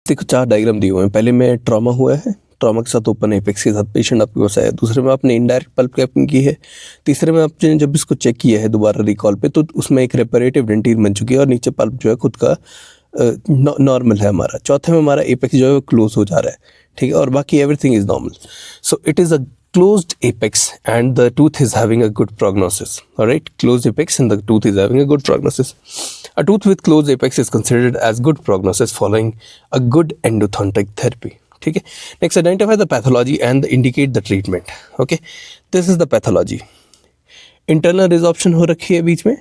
देखो 4 डायग्राम दिए हुए हैं। पहले में ट्रॉमा हुआ है, ट्रॉमा के साथ ओपन एपेक्स के साथ पेशेंट आपके पास आया। दूसरे में आपने इनडायरेक्ट पल्प कैपिंग की है। तीसरे में आपने जब इसको चेक किया है दोबारा रिकॉल पे, तो उसमें एक रेपरेटिव डेंटिन बन चुकी है और नीचे पल्प जो है खुद का नॉर्मल है हमारा। चौथे में हमारा एपेक्स जो है वो क्लोज हो जा रहा है, ठीक है, और बाकी everything is normal. So it is a closed apex and the tooth is having a good prognosis. All right, closed apex and the tooth is having a good prognosis. A tooth with closed apex is considered as good prognosis following a good endodontic therapy. ठीक है. Next, identify the pathology and indicate the treatment. Okay, this is the pathology. Internal resorption हो रखी है बीच में,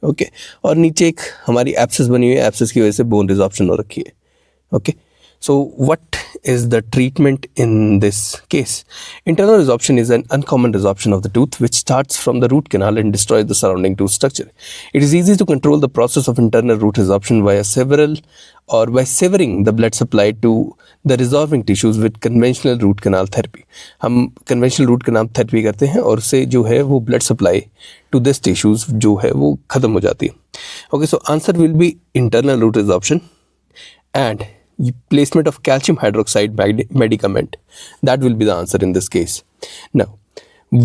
okay, और नीचे एक हमारी एब्सेस बनी हुई है, एब्सेस की वजह से बोन रिजॉर्प्शन हो रखी है. Okay. So what is the treatment in this case? Internal resorption is an uncommon resorption of the tooth which starts from the root canal and destroys the surrounding tooth structure. It is easy to control the process of internal root resorption by severing the blood supply to the resolving tissues with conventional root canal therapy. हम conventional root canal therapy करते हैं और उससे जो है वो blood supply to this tissues जो है वो खत्म हो जाती है. Okay, so answer will be internal root resorption and placement of calcium hydroxide medicament. That will be the answer in this case. Now,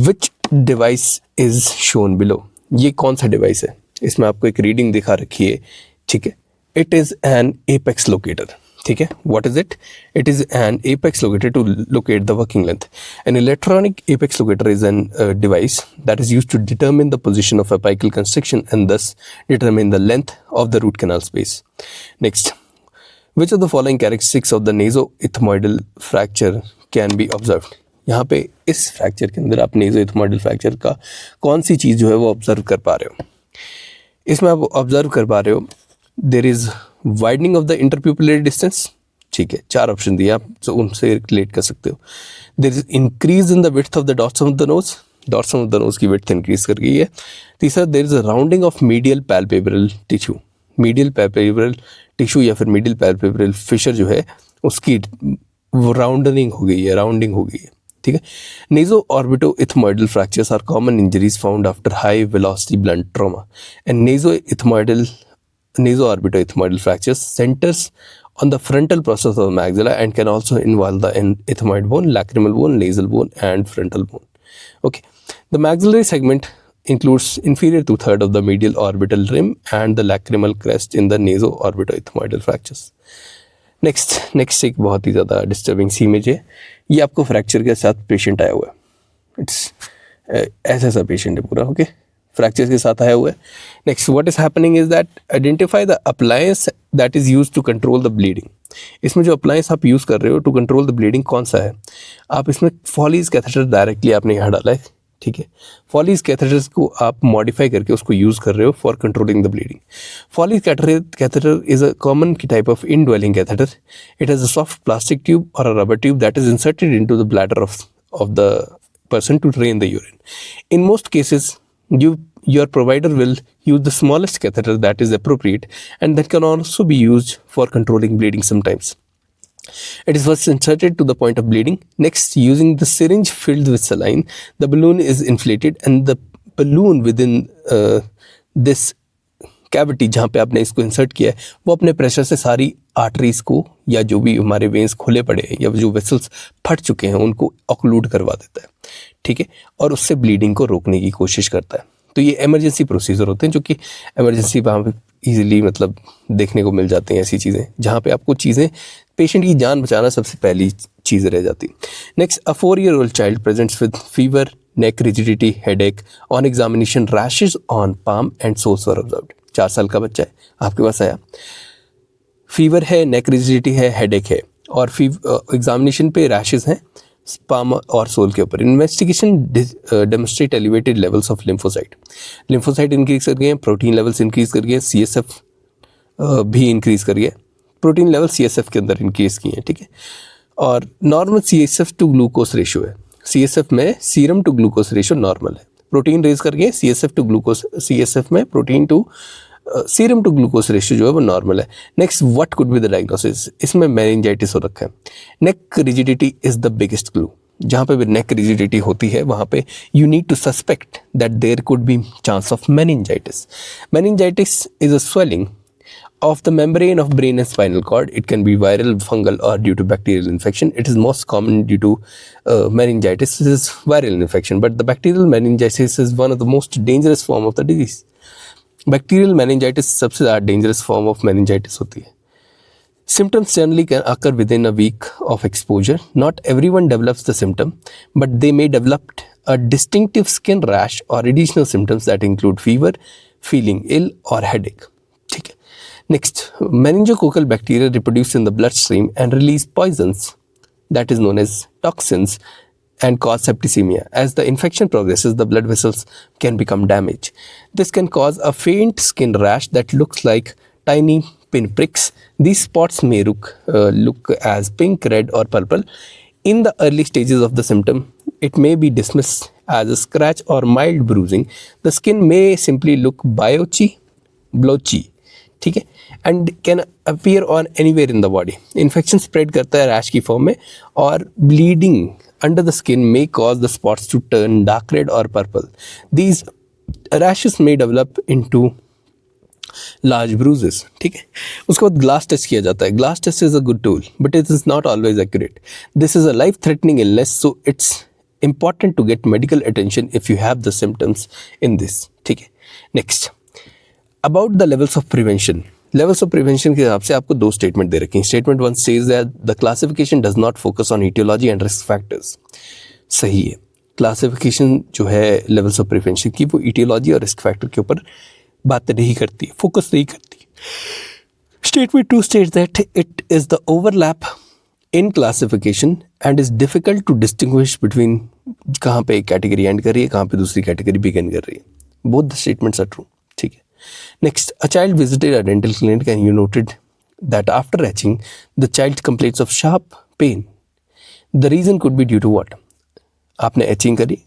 which device is shown below? ये कौन सा डिवाइस है? इसमें आपको एक रीडिंग दिखा रखी है, ठीक है. It is an apex locator. ठीक है. What is it? It is an apex locator to locate the working length. An electronic apex locator is an device that is used to determine the position of apical constriction and thus determine the length of the root canal space. Next. Which of the following characteristics of the nasoethmoidal fracture can be observed? यहाँ पे इस fracture के अंदर आप nasoethmoidal fracture का कौन सी चीज़ जो है वो ऑब्जर्व कर पा रहे हो? इसमें आप ऑब्जर्व कर पा रहे हो there is widening of the interpupillary distance. ठीक है, 4 ऑप्शन दिए, आप तो उनसे रिलेट कर सकते हो. There is increase in the width of the dorsum of the nose. Dorsum of the nose की विड्थ इंक्रीज कर गई है. तीसरा, there is a rounding of medial palpebral tissue. Medial palpebral tissue या फिर मीडियल पैल्पेब्रल फिशर जो है उसकी राउंडिंग हो गई है. ठीक है. Naso orbito ethmoidal fractures are common injuries found after high velocity blunt trauma and naso orbito ethmoidal fractures centres on the frontal process of the maxilla and can also involve the ethmoid bone, lacrimal bone, nasal bone and frontal bone. Okay. The maxillary segment includes inferior 2/3 of the medial orbital rim and the lacrimal crest in the naso-orbitoethmoidal fractures. Next एक बहुत ही ज़्यादा disturbing सी image है. ये आपको fracture के साथ patient आया हुआ है. ऐसा सा पेशेंट है पूरा. ओके, फ्रैक्चर के साथ आया हुआ है. Next, what is happening is that identify the appliance that is used to control the bleeding. इसमें जो अप्लायंस आप यूज़ कर रहे हो टू कंट्रोल द ब्लीडिंग कौन सा है? आप इसमें फॉलीज कैथेटर डायरेक्टली आपने यहाँ डाला है. ठीक है, फॉलीज कैथेटर्स को आप मॉडिफाई करके उसको यूज़ कर रहे हो for controlling the bleeding. Foley's catheter is a common type of indwelling catheter. It has a soft plastic tube और a rubber tube that is inserted into the bladder of the person to drain the urine. In most cases, your provider will use the smallest catheter that is appropriate and that can also be used for controlling bleeding sometimes. It is first inserted to the point of bleeding. Next, using the syringe filled with saline, the balloon is inflated and the balloon within this cavity जहाँ पे आपने इसको insert किया है वो अपने pressure से सारी आर्टरीज को या जो भी हमारे वेन्स खुले पड़े हैं या जो वेसल्स फट चुके हैं उनको ऑक्लूड करवा देता है. ठीक है, और उससे ब्लीडिंग को रोकने की कोशिश करता है. तो ये इमरजेंसी प्रोसीजर होते हैं जो कि इमरजेंसी वहाँ पे ईजिली मतलब देखने को मिल जाते हैं. ऐसी चीज़ें जहाँ पे आपको चीज़ें पेशेंट की जान बचाना सबसे पहली चीज़ रह जाती है. Next, a 4-year-old child presents with fever, neck rigidity, headache. On examination, rashes on palm and soles were observed. 4 साल का बच्चा है, आपके पास आया, फीवर है, नेक रिजिडिटी है, हेडेक है और एग्जामिनेशन पे रैशेस हैं पाम और सोल के ऊपर. Investigation demonstrate elevated levels of lymphocyte increase कर गए हैं, प्रोटीन लेवल्स इंक्रीज कर गए, CSF भी इंक्रीज कर गया, प्रोटीन लेवल CSF के अंदर इंक्रीज किए हैं. ठीक है, और normal CSF to glucose ratio है. CSF में serum to glucose ratio normal है. प्रोटीन रेज करके CSF में protein to serum to glucose ratio जो है वो नॉर्मल है. Next, what could be the diagnosis? इसमें मेनिंजाइटिस हो रखा है. Neck rigidity is the biggest clue. जहाँ पे भी नेक रिजिडिटी होती है वहाँ पे you need to suspect that there could be chance of meningitis. Meningitis is a swelling of the membrane of brain and spinal cord. It can be viral, fungal, or due to bacterial infection. It is most common due to meningitis. This is viral infection, but the bacterial meningitis is one of the most dangerous form of the disease. Bacterial meningitis सबसे ज़्यादा dangerous form of meningitis होती है. Symptoms generally can occur within a week of exposure. Not everyone develops the symptom, but they may develop a distinctive skin rash or additional symptoms that include fever, feeling ill, or headache. ठीक है. Next, meningococcal bacteria reproduce in the bloodstream and release poisons that is known as toxins and cause septicemia. As the infection progresses, the blood vessels can become damaged. This can cause a faint skin rash that looks like tiny pinpricks. These spots may look as pink, red, or purple. In the early stages of the symptom, it may be dismissed as a scratch or mild bruising. The skin may simply look blotchy, ठीक है, and can appear on anywhere in the body. Infection spread करता है rash की form में, और bleeding under the skin may cause the spots to turn dark red or purple. These rashes may develop into large bruises. ठीक है. उसके बाद glass test किया जाता है. Glass test is a good tool, but it is not always accurate. This is a life threatening illness, so it's important to get medical attention if you have the symptoms in this. ठीक है. Next, about the levels of prevention. Levels of prevention के हिसाब से आपको दो statement दे रखी हैं. Statement 1 says that the classification does not focus on etiology and risk factors. सही है. क्लासिफिकेशन जो है लेवल्स ऑफ प्रिवेंशन की, वो etiology और रिस्क फैक्टर के ऊपर बात नहीं करती, फोकस नहीं करती. Statement 2 states that it is the overlap in classification and is difficult to distinguish between कहाँ पे एक कैटेगरी एंड कर रही है, कहाँ पे दूसरी कैटेगरी बिगिन कर रही है. Both the statements are true. ठीक है. Next, a child visited a dental clinic and you noted that after etching, the child complains of sharp pain. The reason could be due to what? आपने etching करी,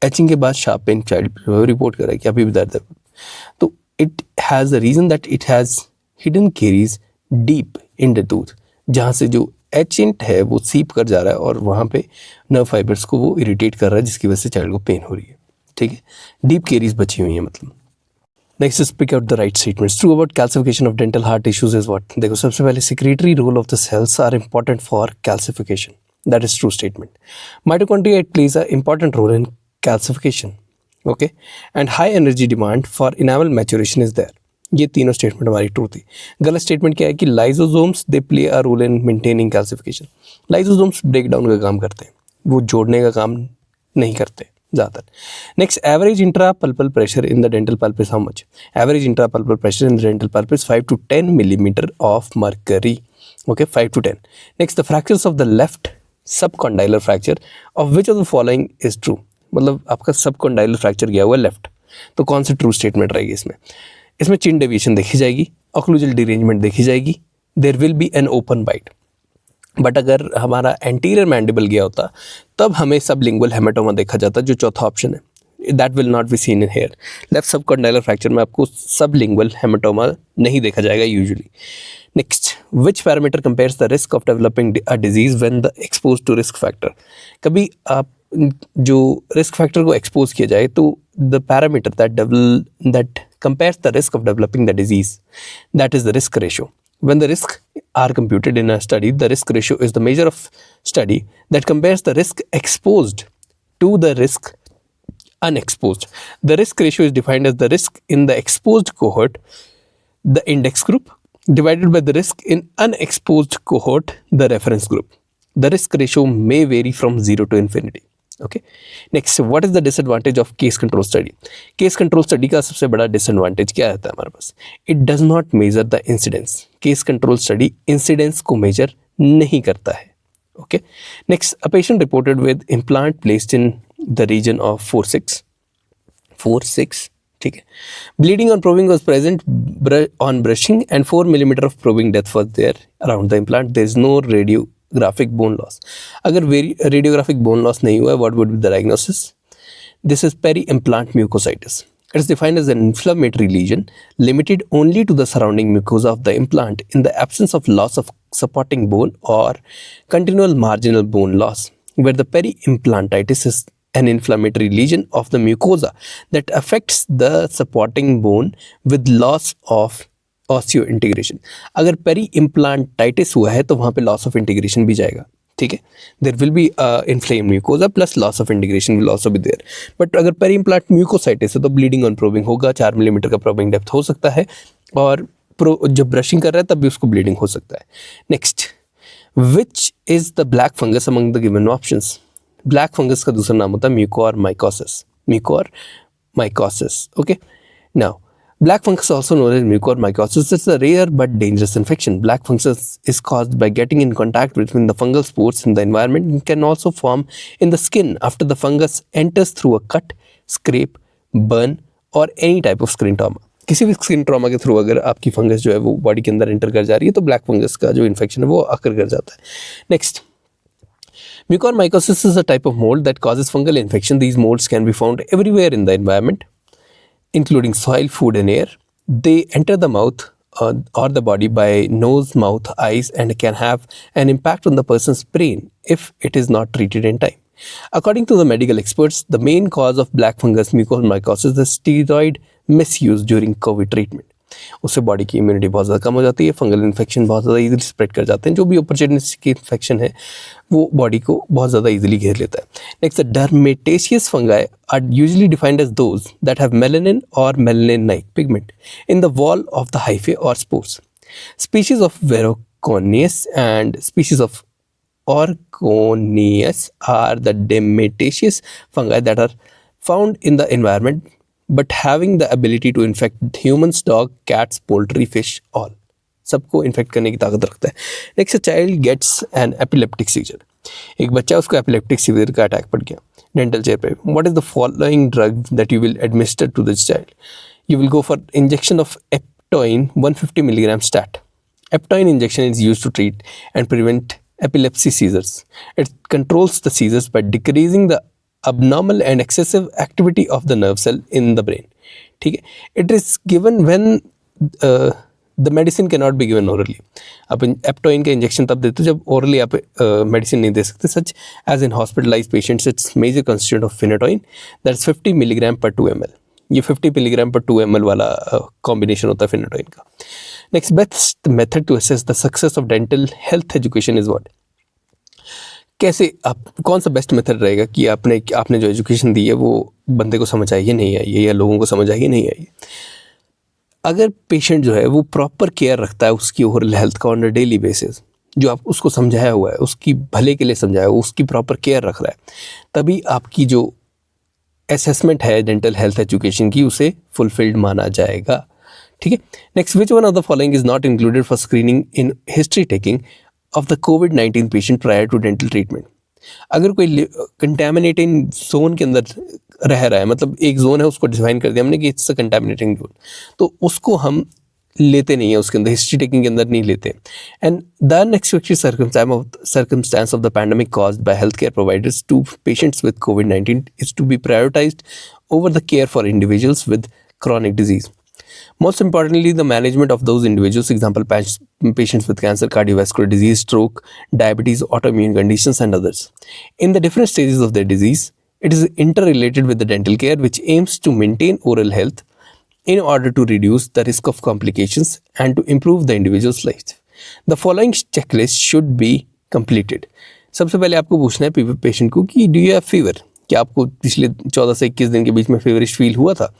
etching के बाद sharp pain child report करा कि अभी भी दर्द है. तो it has a reason that it has hidden carries deep in the tooth, जहाँ से जो एचेंट है वो सीप कर जा रहा है और वहाँ पे नर्व फाइबर्स को वो इरिटेट कर रहा है, जिसकी वजह से चाइल्ड को पेन हो रही है. ठीक है. डीप कैरीज बची हुई हैं मतलब. Next is pick out the right statements. True about calcification of dental hard tissues is what. देखो, सबसे पहले secretory role of the cells are important for calcification. That is true statement. Mitochondria it plays a important role in calcification. Okay. And high energy demand for enamel maturation is there. ये तीनों statement हमारी true थी. गलत statement क्या है कि lysosomes they play a role in maintaining calcification. Lysosomes break down का काम करते हैं, वो जोड़ने का काम नहीं करते ज़्यादातर. Next, average intra pulpal pressure in the dental pulp is how much. Average intra pulpal pressure in the dental pulp is 5 to 10 millimeter of mercury. Okay, 5 to 10. Next, the fractures of the left subcondylar fracture of which of the following is true. मतलब आपका सबकॉन्डाइलर fracture गया हुआ है left, तो कौन C true statement रहेगी इसमें. इसमें चिन डेविएशन देखी जाएगी, ऑक्लूजल डिरेंजमेंट देखी जाएगी, there will be an open bite. But अगर हमारा एंटीरियर मैंडिबल गया होता तब हमें सबलिंगुअल हेमेटोमा देखा जाता, जो चौथा ऑप्शन है. That will not be seen in here. Left subcondylar fracture में आपको सबलिंगुअल हेमेटोमा नहीं देखा जाएगा usually. Next, which parameter compares the risk of developing a disease when the expose to risk factor. कभी आप जो रिस्क फैक्टर को expose किया जाए तो the parameter that compares the risk of developing the disease, that is the risk ratio. When the risks are computed in a study, the risk ratio is the measure of study that compares the risk exposed to the risk unexposed. The risk ratio is defined as the risk in the exposed cohort, the index group, divided by the risk in unexposed cohort, the reference group. The risk ratio may vary from 0 to infinity. Okay. Next, what is the disadvantage of case control study. Case control study का सबसे बड़ा disadvantage क्या रहता है हमारे पास. It does not measure the incidence. Case control study incidence को measure नहीं करता है. Okay. Next, a patient reported with implant placed in the region of 4-6. ठीक है. Bleeding on probing was present on brushing and 4 millimeter of probing depth was there around the implant. There is no radiographic bone loss. अगर radiographic bone loss नहीं हुआ है, what would be the diagnosis. This is peri implant mucositis. It is defined as an inflammatory lesion limited only to the surrounding mucosa of the implant in the absence of loss of supporting bone or continual marginal bone loss, where the peri-implantitis is an inflammatory lesion of the mucosa that affects the supporting bone with loss of osteo integration. अगर peri इम्प्लांटाइटिस हुआ है तो वहाँ पे loss of integration भी जाएगा, ठीक है। There will be inflame mucosa plus loss of integration will also be there. But अगर पेरी इम्प्लांट म्यूकोसाइटिस है तो ब्लीडिंग ऑन प्रोबिंग होगा, 4 मिलीमीटर का प्रोबिंग डेप्थ हो सकता है, और जब ब्रशिंग कर रहा है तब भी उसको ब्लीडिंग हो सकता है। Next, which is the black fungus among the given options? Black fungus का दूसरा नाम होता है mucormycosis, mucormycosis, okay. Now black fungus, also known as mucormycosis, is a rare but dangerous infection. Black fungus is caused by getting in contact between the fungal spores in the environment and can also form in the skin after the fungus enters through a cut, scrape, burn or any type of skin trauma. किसी भी skin trauma के through अगर आपकी fungus जो है वो body के अंदर एंटर कर जा रही है तो ब्लैक फंगस का जो इन्फेक्शन है वो अकर कर जाता है। Next, mucormycosis is a type of mold that causes fungal infection. These molds can be found everywhere in the environment, including soil, food, and air. They enter the mouth or the body by nose, mouth, eyes, and can have an impact on the person's brain if it is not treated in time. According to the medical experts, the main cause of black fungus mucormycosis is steroid misuse during COVID treatment. उससे body की immunity बहुत ज़्यादा कम हो जाती है, fungal infection बहुत ज़्यादा easily spread कर जाते हैं, जो भी अपॉर्चुनिटी इन्फेक्शन है वो बॉडी को बहुत ज़्यादा इजीली घेर लेता है। Next, dematiaceous fungi are usually defined as those that have melanin और melanin like pigment in the wall of the hyphae और spores. Species of Verruconis and species of Ochroconis are the dematiaceous fungi that are found in the environment but having the ability to infect humans, dog, cats, poultry, fish, all. सबको infect करने की ताकत रखता है। Next, child gets an epileptic seizure. एक बच्चा, उसको epileptic seizure का अटैक पड़ गया डेंटल चेयर पे। What is the following drug that you will administer to this child? You will go for injection of Eptoin 150 milligram stat. Eptoin injection is used to treat and prevent epilepsy seizures. It controls the seizures by decreasing the abnormal and excessive activity of the nerve cell in the brain. ठीक है, it is given when the medicine cannot be given orally. आप एप्टोइन का injection तब देते हो जब orally आप medicine नहीं दे सकते, such as in hospitalized patients. It's major constituent of phenytoin, that's 50 milligram per 2 ml. ये 50 milligram per 2 ml वाला कॉम्बिनेशन होता है phenytoin का। Next, best method to assess the success of dental health education is what? कैसे आप, कौन सा best method रहेगा कि आपने जो एजुकेशन दी है वो बंदे को समझ आई है नहीं आई है, या लोगों को समझ आई है नहीं आई है। अगर पेशेंट जो है वो प्रॉपर केयर रखता है उसकी ओरल हेल्थ का ऑन अ डेली बेसिस, जो आप उसको समझाया हुआ है, उसकी भले के लिए समझाया हुआ, उसकी प्रॉपर केयर रख रहा है, तभी आपकी जो असेसमेंट है डेंटल हेल्थ एजुकेशन की उसे फुलफिल्ड माना जाएगा। ठीक है। Next, which one of the following is not included for screening in history taking of the COVID-19 patient prior to dental treatment? अगर कोई कंटेमिनेटिंग जोन के अंदर रह रहा है, मतलब एक जोन है उसको डिफाइन कर दिया हमने कि इट्स अ कंटेमिनेटिंग जोन, तो उसको हम लेते नहीं है, उसके अंदर हिस्ट्री टेकिंग के अंदर नहीं लेते। And the unexpected circumstance of the pandemic caused by healthcare providers to patients with COVID-19 is to be prioritized over the care for individuals with chronic disease. Most importantly, the management of those individuals, example patients with cancer, cardiovascular disease, stroke, diabetes, autoimmune conditions, and others. In the different stages of their disease, it is interrelated with the dental care, which aims to maintain oral health in order to reduce the risk of complications and to improve the individual's life. The following checklist should be completed. सबसे पहले आपको पूछना है patient को कि do you have fever? क्या आपको पिछले 14 से 21 दिन के बीच में फेवरिश फील हुआ था?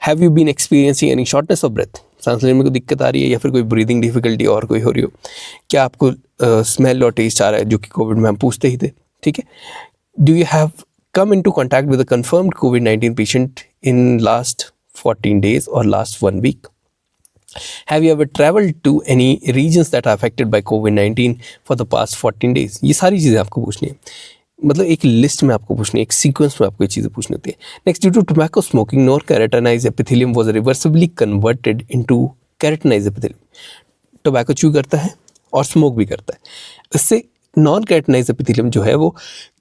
Have you been experiencing any shortness of breath? सांस लेने में कोई दिक्कत आ रही है या फिर कोई ब्रीदिंग डिफिकल्टी और कोई हो रही हो? क्या आपको स्मेल और टेस्ट आ रहा है, जो कि कोविड में हम पूछते ही थे। ठीक है। Do you have come in to contact with a confirmed COVID-19 patient in last 14 days or last 1 week? Have you ever traveled to any regions that are affected by COVID-19 for the past 14 days? ये सारी चीज़ें आपको पूछनी है, मतलब एक list में आपको पूछनी है, एक सीक्वेंस में आपको ये चीज़ें पूछनी होती है। Next, due to tobacco smoking non keratinized epithelium was reversibly converted into keratinized epithelium. Tobacco chew करता है और स्मोक भी करता है, इससे नॉन केराटिनाइज्ड एपिथेलियम जो है वो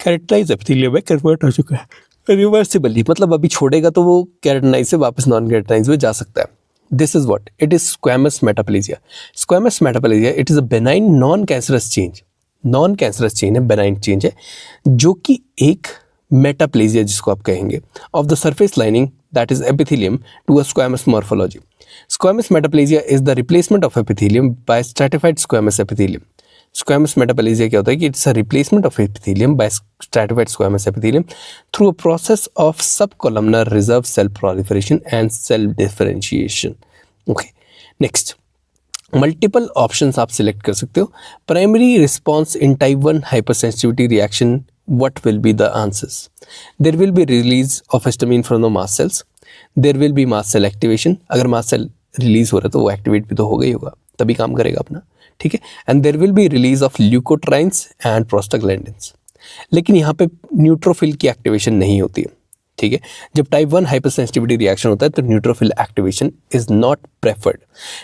केराटिनाइज्ड एपिथेलियम में कन्वर्ट हो चुका है रिवर्सिबली, मतलब अभी छोड़ेगा तो वो केराटिनाइज से वापस नॉन केराटिनाइज में जा सकता है। This is what it is squamous metaplasia. Squamous metaplasia it is a benign non cancerous change, non cancerous change है, बेनाइन चेंज है, जो कि एक मेटाप्लेजिया जिसको आप कहेंगे of the surface lining that is epithelium to a squamous morphology. Squamous metaplasia is the replacement of epithelium by stratified squamous epithelium. Squamous metaplasia क्या होता है कि it's a replacement of epithelium by stratified squamous epithelium through a process of sub columnar reserve cell proliferation and cell differentiation. Okay, next multiple options आप select कर सकते हो. Primary response in type 1 hypersensitivity reaction, what will be the answers? There will be release of histamine from the mast cells. There will be mast cell activation. अगर mast cell release हो रहा है तो वो activate भी तो होगा ही होगा, तभी काम करेगा अपना, ठीक है. And there will be release of leukotrienes and prostaglandins. लेकिन यहाँ पे न्यूट्रोफिल की एक्टिवेशन नहीं होती है, ठीक है. जब टाइप 1 हाइपरसेंसिटिविटी रिएक्शन होता है तो neutrophil activation is not preferred.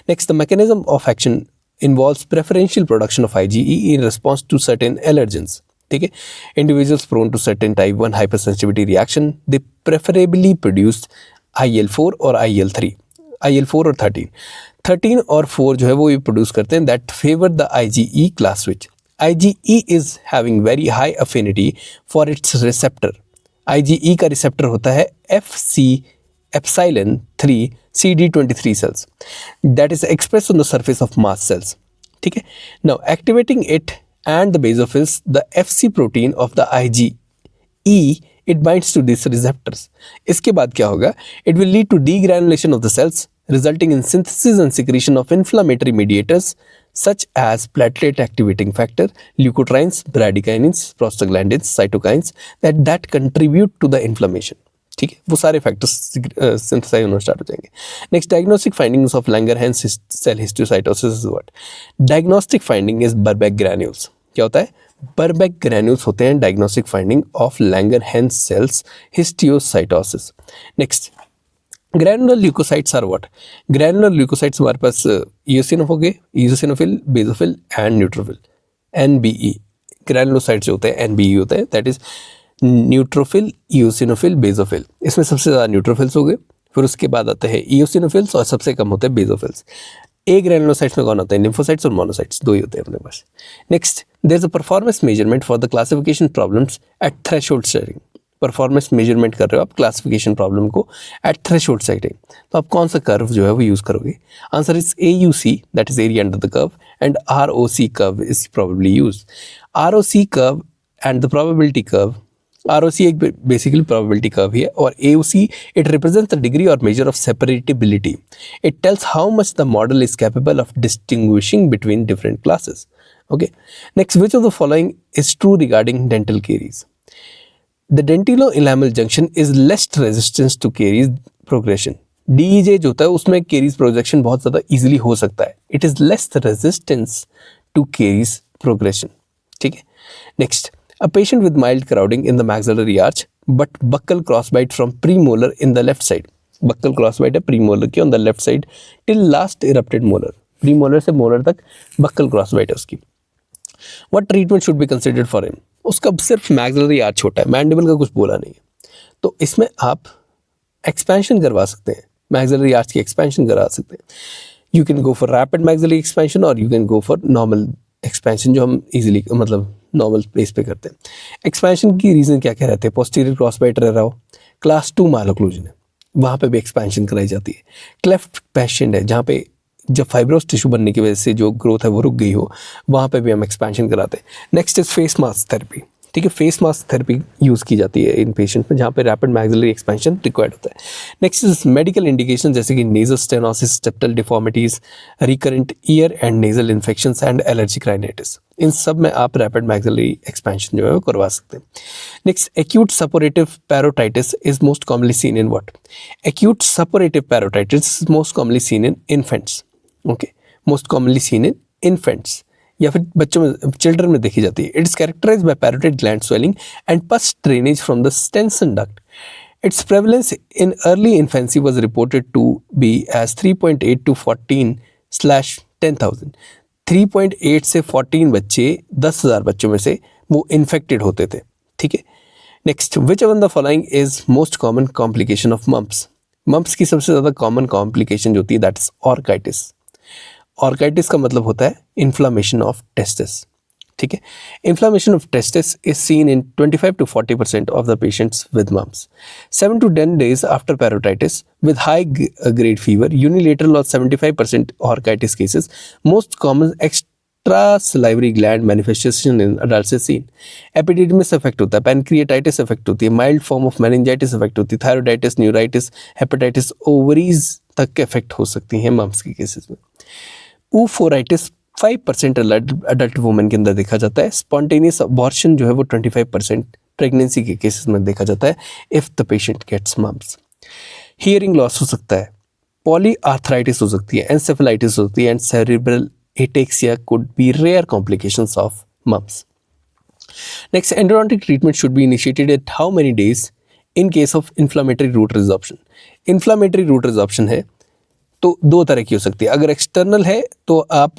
Next, the mechanism of action involves preferential production of IgE in response to certain allergens, ठीक है. Individuals prone to certain type 1 hypersensitivity reaction they preferably produce IL-4 और IL-3, IL-4 और 13 और 4 जो है वो ये produce करते हैं that favour the IgE class switch. IgE is having very high affinity for its receptor. IgE का रिसेप्टर होता है FC epsilon 3 CD23 cells that is expressed on the surface of mast cells, ठीक है. Now activating it and the basophils, the FC protein of the IgE, it binds to these receptors. इसके बाद क्या होगा? It will lead to degranulation of the cells, resulting in synthesis and secretion of inflammatory mediators such as platelet activating factor, leukotrienes, bradykinins, prostaglandins, cytokines that contribute to the inflammation. ठीक है, वो सारे factors synthesise होना start हो जाएंगे. Next, diagnostic findings of Langerhans cell histiocytosis is what? Diagnostic finding is Birbeck granules. क्या होता है? बर्बैक ग्रैन्यूल्स होते हैं diagnostic finding of Langerhans cells histiocytosis. Next, granular leukocytes are what? Granular leukocytes हमारे पास इओसिनोफ हो गए, eosinophil, basophil and neutrophil. NBE granulocytes जो होते हैं NBE होते हैं, that is neutrophil, eosinophil, basophil. इसमें सबसे ज़्यादा न्यूट्रोफिल्स हो गए, फिर उसके बाद आते हैं इओसिनोफिल्स और सबसे कम होते हैं बेसोफिल्स. ए ग्रैनुलोसाइट्स में कौन होते हैं? लिम्फोसाइट्स और मोनोसाइट्स, दो ही होते हैं अपने पास. Next, there is a performance measurement for the classification problems at threshold setting. Performance measurement कर रहे हो आप क्लासिफिकेशन प्रॉब्लम को एट थ्रेशोल्ड सेटिंग, तो आप कौन सा कर्व जो है वो यूज़ करोगे? Answer is AUC, that is area under the curve, and ROC curve is probably use. ROC curve and the probability curve. ROC एक बेसिकली प्रोबेबिलिटी कर्व ही है, और AUC it represents the degree और measure of separability. It tells how much the model is capable of distinguishing between different classes. Okay, next, which of the following is true regarding dental caries? The dentilo-enamel junction is less resistance to caries progression. DEJ जो होता है उसमें caries projection बहुत ज़्यादा easily हो सकता है. It is less resistance to caries progression. ठीक है. Next, a patient with mild crowding in the maxillary arch but buccal crossbite from premolar in the left side. Buccal crossbite है premolar की on the left side till last erupted molar. Premolar से molar तक buccal crossbite है उसकी. What treatment should be considered for him? उसका सिर्फ maxillary arch छोटा है, मैंडिबल का कुछ बोला नहीं है, तो इसमें आप एक्सपेंशन करवा सकते हैं, मैक्सिलरी आर्च की एक्सपेंशन करा सकते हैं. You can go for rapid maxillary expansion और you can go for normal expansion जो हम इजीली मतलब नॉर्मल प्लेस पे करते हैं. एक्सपेंशन की रीज़न क्या क्या रहते हैं? पोस्टीरियर क्रॉसबाइट रह रहा हो, क्लास 2 मालोक्लूजन है, वहाँ पे भी एक्सपेंशन कराई जाती है. क्लेफ्ट पेशेंट है जहाँ पे जब फाइब्रोस टिश्यू बनने की वजह से जो ग्रोथ है वो रुक गई हो, वहाँ पे भी हम एक्सपेंशन कराते हैं. Next is face mask therapy. ठीक है, फेस मास्क थेरेपी यूज़ की जाती है इन पेशेंट में जहाँ पे रैपिड मैक्सिलरी एक्सपेंशन रिक्वायर्ड होता है. नेक्स्ट इज मेडिकल इंडिकेशन जैसे कि nasal stenosis, septal deformities, recurrent ear and nasal infections and allergic rhinitis. इन सब में आप रैपिड मैक्सिलरी एक्सपेंशन जो है वो करवा सकते हैं. Next, acute suppurative parotitis is most commonly seen in what? Acute suppurative parotitis is most commonly seen in infants. Okay, most commonly seen in infants या फिर बच्चों में, चिल्ड्रन में देखी जाती है. It is characterised by parotid gland swelling and pus drainage from the Stensen duct. Its prevalence in early infancy was reported to be as 3.8 to 14/10,000. 3.8 से 14 बच्चे 10,000 बच्चों में से वो इन्फेक्टेड होते थे. ठीक है. Next, which one the following is most common complication of mumps? Mumps की सबसे ज़्यादा कॉमन कॉम्प्लिकेशन जो होती है दैट इज ऑर्काइटिस. ऑर्काइटिस का मतलब होता है इन्फ्लामेशन ऑफ टेस्टिस. ठीक है. Inflammation of testis is seen in 25 to 40% of the patients with mumps. 7 to 10 days after parotitis with high grade fever, unilateral or 75% orchitis cases, most common extra salivary gland manifestation in adults is seen. Epididymis affect होता है, pancreatitis affect होती है, mild form of meningitis affect होती है, thyroiditis, neuritis, hepatitis, ovaries तक affect हो सकती हैं mumps के cases में. oophoritis 5% अडल्ट वुमेन के अंदर देखा जाता है. स्पॉन्टेनियस अबॉर्शन जो है वो 25% प्रेगनेंसी के केसेस में देखा जाता है if the patient gets mumps. Hearing loss हो सकता है, पॉली आर्थराइटिस हो सकती है, एंसेफेलाइटिस हो सकती है, and cerebral ataxia could be rare complications of mumps. Next, endodontic treatment should be initiated at how many days in case of inflammatory root resorption. Inflammatory root resorption है तो दो तरह की हो सकती है. अगर एक्सटर्नल है तो आप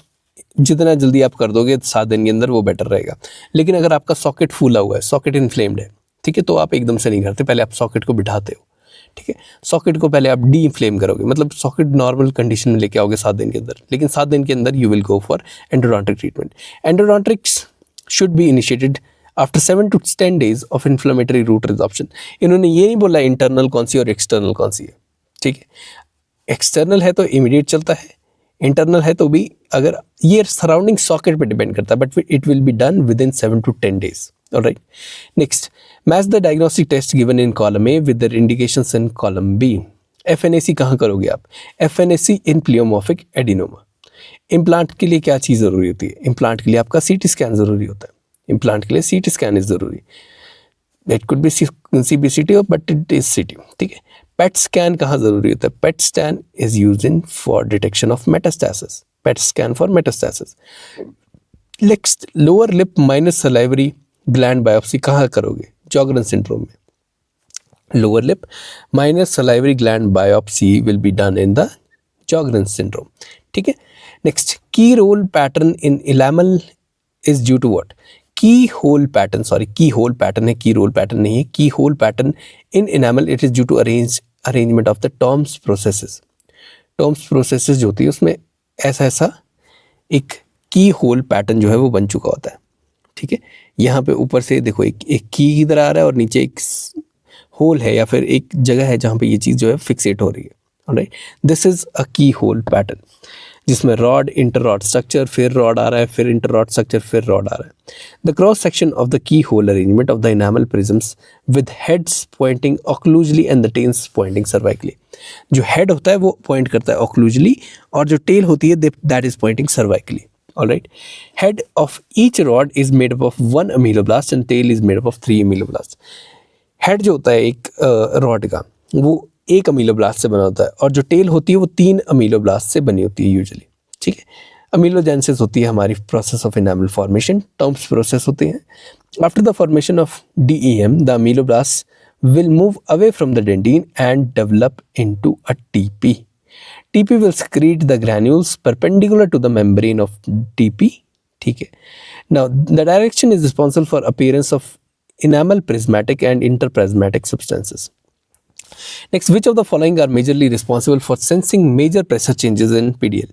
जितना जल्दी आप कर दोगे 7 दिन के अंदर वो बेटर रहेगा. लेकिन अगर आपका सॉकेट फूला हुआ है, सॉकेट इन्फ्लेम्ड है, ठीक है, तो आप एकदम से नहीं करते, पहले आप सॉकेट को बिठाते हो. ठीक है, सॉकेट को पहले आप डी इन्फ्लेम करोगे, मतलब सॉकेट नॉर्मल कंडीशन में लेके आओगे 7 दिन के अंदर. लेकिन 7 दिन के अंदर you will go for endodontic treatment. Endodontics should be initiated after 7 to 10 days of inflammatory root resorption. इन्होंने ये नहीं बोला इंटरनल कौन सी और एक्सटर्नल कौन सी है. ठीक है, एक्सटर्नल है तो इमीडिएट चलता है, इंटरनल है तो भी अगर ये सराउंडिंग सॉकेट पे डिपेंड करता है, but it will be done within 7 to 10 days. Alright. Next, match the diagnostic test given in column A with the indications in column B. FNAC कहाँ करोगे आप? FNAC in pleomorphic adenoma. Implant के लिए क्या चीज़ ज़रूरी होती है? Implant के लिए आपका CT स्कैन ज़रूरी होता है. इम्प्लांट के लिए CT स्कैन इज ज़रूरी. It could be CBCT but it is CT. ठीक है. पेट स्कैन कहाँ ज़रूरी होता है? PET scan is use in for detection of metastasis. PET scan for metastasis. Next, lower lip minus salivary gland biopsy कहाँ करोगे? Sjogren syndrome में. Lower lip minus salivary gland biopsy will be done in the Sjogren syndrome. ठीक है. Next, key role pattern in enamel is due to what? की whole pattern, sorry, की whole pattern है, key role pattern नहीं है. की whole pattern in enamel it is due to arrangement of the Tomes processes. Tomes processes जो होती है उसमें ऐसा एक की होल पैटर्न जो है वो बन चुका होता है. ठीक है, यहाँ पे ऊपर से देखो एक की इधर आ रहा है और नीचे एक होल है या फिर एक जगह है जहाँ पे ये चीज़ जो है फिक्सेट हो रही है. Alright, this is a key whole pattern जिसमें रॉड, इंटर रॉड स्ट्रक्चर, फिर रॉड आ रहा है, फिर इंटर रॉड स्ट्रक्चर, फिर रॉड आ रहा है. The cross section of the key hole arrangement of the enamel prisms with heads pointing occlusally and the tails pointing cervically. जो हेड होता है वो पॉइंट करता है ऑक्लूजली और जो टेल होती है that is pointing cervically. Alright. Head of each rod is made up of 1 ameloblast and tail is made up of 3 ameloblast. Head जो होता है एक रॉड का वो एक अमीलोब्लास्ट से बना होता है और जो टेल होती है वो 3 अमीलोब्लास्ट से बनी होती है यूजुअली. ठीक है. अमीलोजेनेसिस होती है हमारी process of enamel formation. Terms process होते हैं. After the formation of DEM the ameloblast will move away from the dentine and develop into a TP. TP will secrete the granules perpendicular to the membrane of TP. ठीक है. Now the direction is responsible for appearance of enamel prismatic and interprismatic substances. Next, which of the following are majorly responsible for sensing major pressure changes in PDL?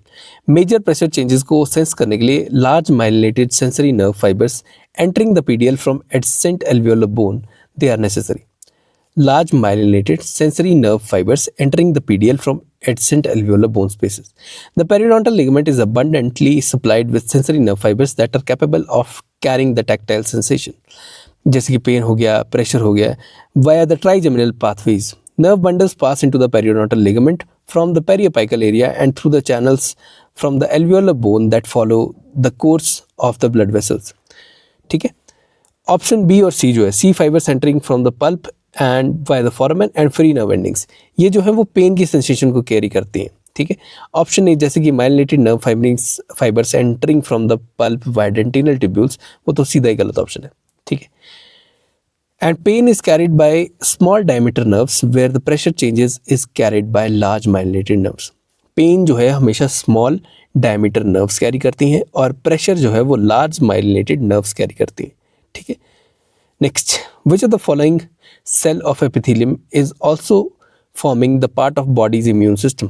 Major pressure changes को sense करने के लिए large myelinated sensory nerve fibers entering the PDL from adjacent alveolar bone they are necessary. Large myelinated sensory nerve fibers entering the PDL from adjacent alveolar bone spaces. The periodontal ligament is abundantly supplied with sensory nerve fibers that are capable of carrying the tactile sensation. जैसे कि pen हो गया, pressure हो गया. Via the trigeminal pathways, nerve bundles pass into the periodontal ligament from the periapical area and through the channels from the alveolar bone that follow the course of the blood vessels. ठीक है. Option B और C जो है, C fibres entering from the pulp and by the foramen and free nerve endings, ये जो है वो pen की सेंसेशन को कैरी करती हैं. ठीक है. ऑप्शन ए जैसे कि myelinated nerve fibres entering from the pulp by dentinal tubules, वो तो सीधा ही गलत ऑप्शन है. ठीक है. And pain is carried by small diameter nerves where the pressure changes is carried by large myelinated nerves. Pain जो है हमेशा स्मॉल डायमीटर नर्व्स कैरी करती हैं और प्रेशर जो है वो लार्ज माइलिनेटेड नर्व्स कैरी करती हैं. ठीक है. Next, which of the following cell of epithelium is also forming the part of body's immune system?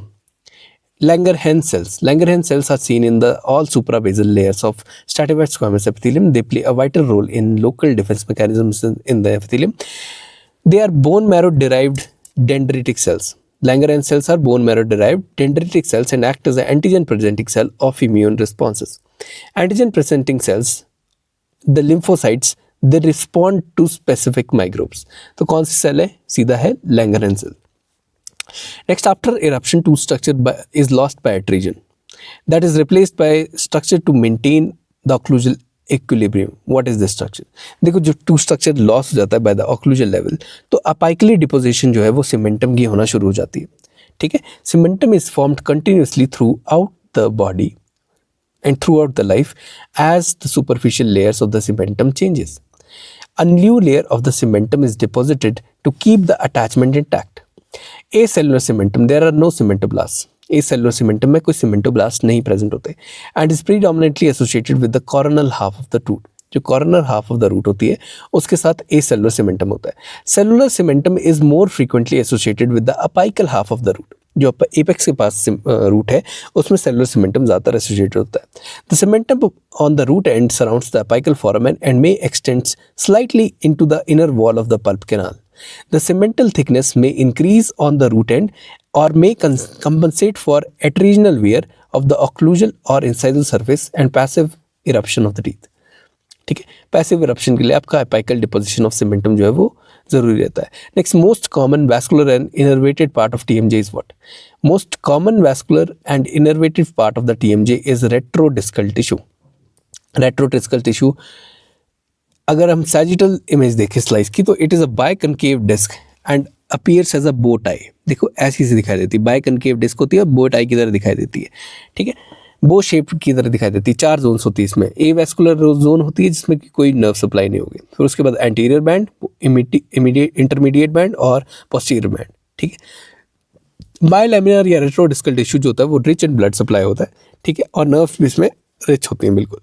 Langerhans cells. Langerhans cells are seen in the all suprabasal layers of stratified squamous epithelium. They play a vital role in local defense mechanisms in the epithelium. They are bone marrow derived dendritic cells. Langerhans cells are bone marrow derived dendritic cells and act as an antigen presenting cell of immune responses. Antigen presenting cells, the lymphocytes, they respond to specific microbes. तो कौन सी cell है? सीधा है Langerhans cell. Next, after eruption, two structure is lost by atresion. That is replaced by structure to maintain the occlusal equilibrium. What is this structure? देखो जो two structure loss हो जाता है by the occlusal level, तो apically deposition जो है वो cementum की होना शुरू हो जाती है. ठीक है? Cementum is formed continuously throughout the body and throughout the life as the superficial layers of the cementum changes. A new layer of the cementum is deposited to keep the attachment intact. Acellular cementum, there are no cementoblasts. Acellular cementum में कोई cementoblast नहीं present होते and is predominantly associated with the coronal half of the root. जो coronal half of the root होती है उसके साथ acellular cementum होता है. Cellular cementum is more frequently associated with the apical half of the root. जो apex के पास root है उसमें cellular cementum ज़्यादातर associated होता है. The cementum on the root end surrounds the apical foramen and may extend slightly into the inner wall of the pulp canal. The cemental thickness may increase on the root end or may compensate for atresional wear of the occlusal or incisal surface and passive eruption of the teeth. ठीक है, passive eruption के लिए आपका apical deposition of cementum जो है वो जरूरी रहता है. Next, most common vascular and innervated part of TMJ is what? Most common vascular and innervated part of the TMJ is retrodiscal tissue. Retrodiscal tissue, अगर हम sagittal image देखें slice की तो it is a biconcave disc and appears as a bow tie. देखो ऐसी सी दिखाई देती है, बाइकनकेव डिस्क होती है, बो टाई की तरह दिखाई देती है. ठीक है, बो शेप की तरह दिखाई देती है. 4 जोन्स होती है इसमें. ए वैस्कुलर जोन होती है जिसमें कोई नर्व सप्लाई नहीं होगी. फिर उसके बाद anterior band, immediate intermediate band और पोस्टीरियर बैंड. ठीक है, बायलैमिनार या रेट्रोडिस्कल टिश्यू जो होता है वो रिच एंड ब्लड सप्लाई होता है. ठीक है, और नर्व्स भी इसमें रिच होती हैं बिल्कुल.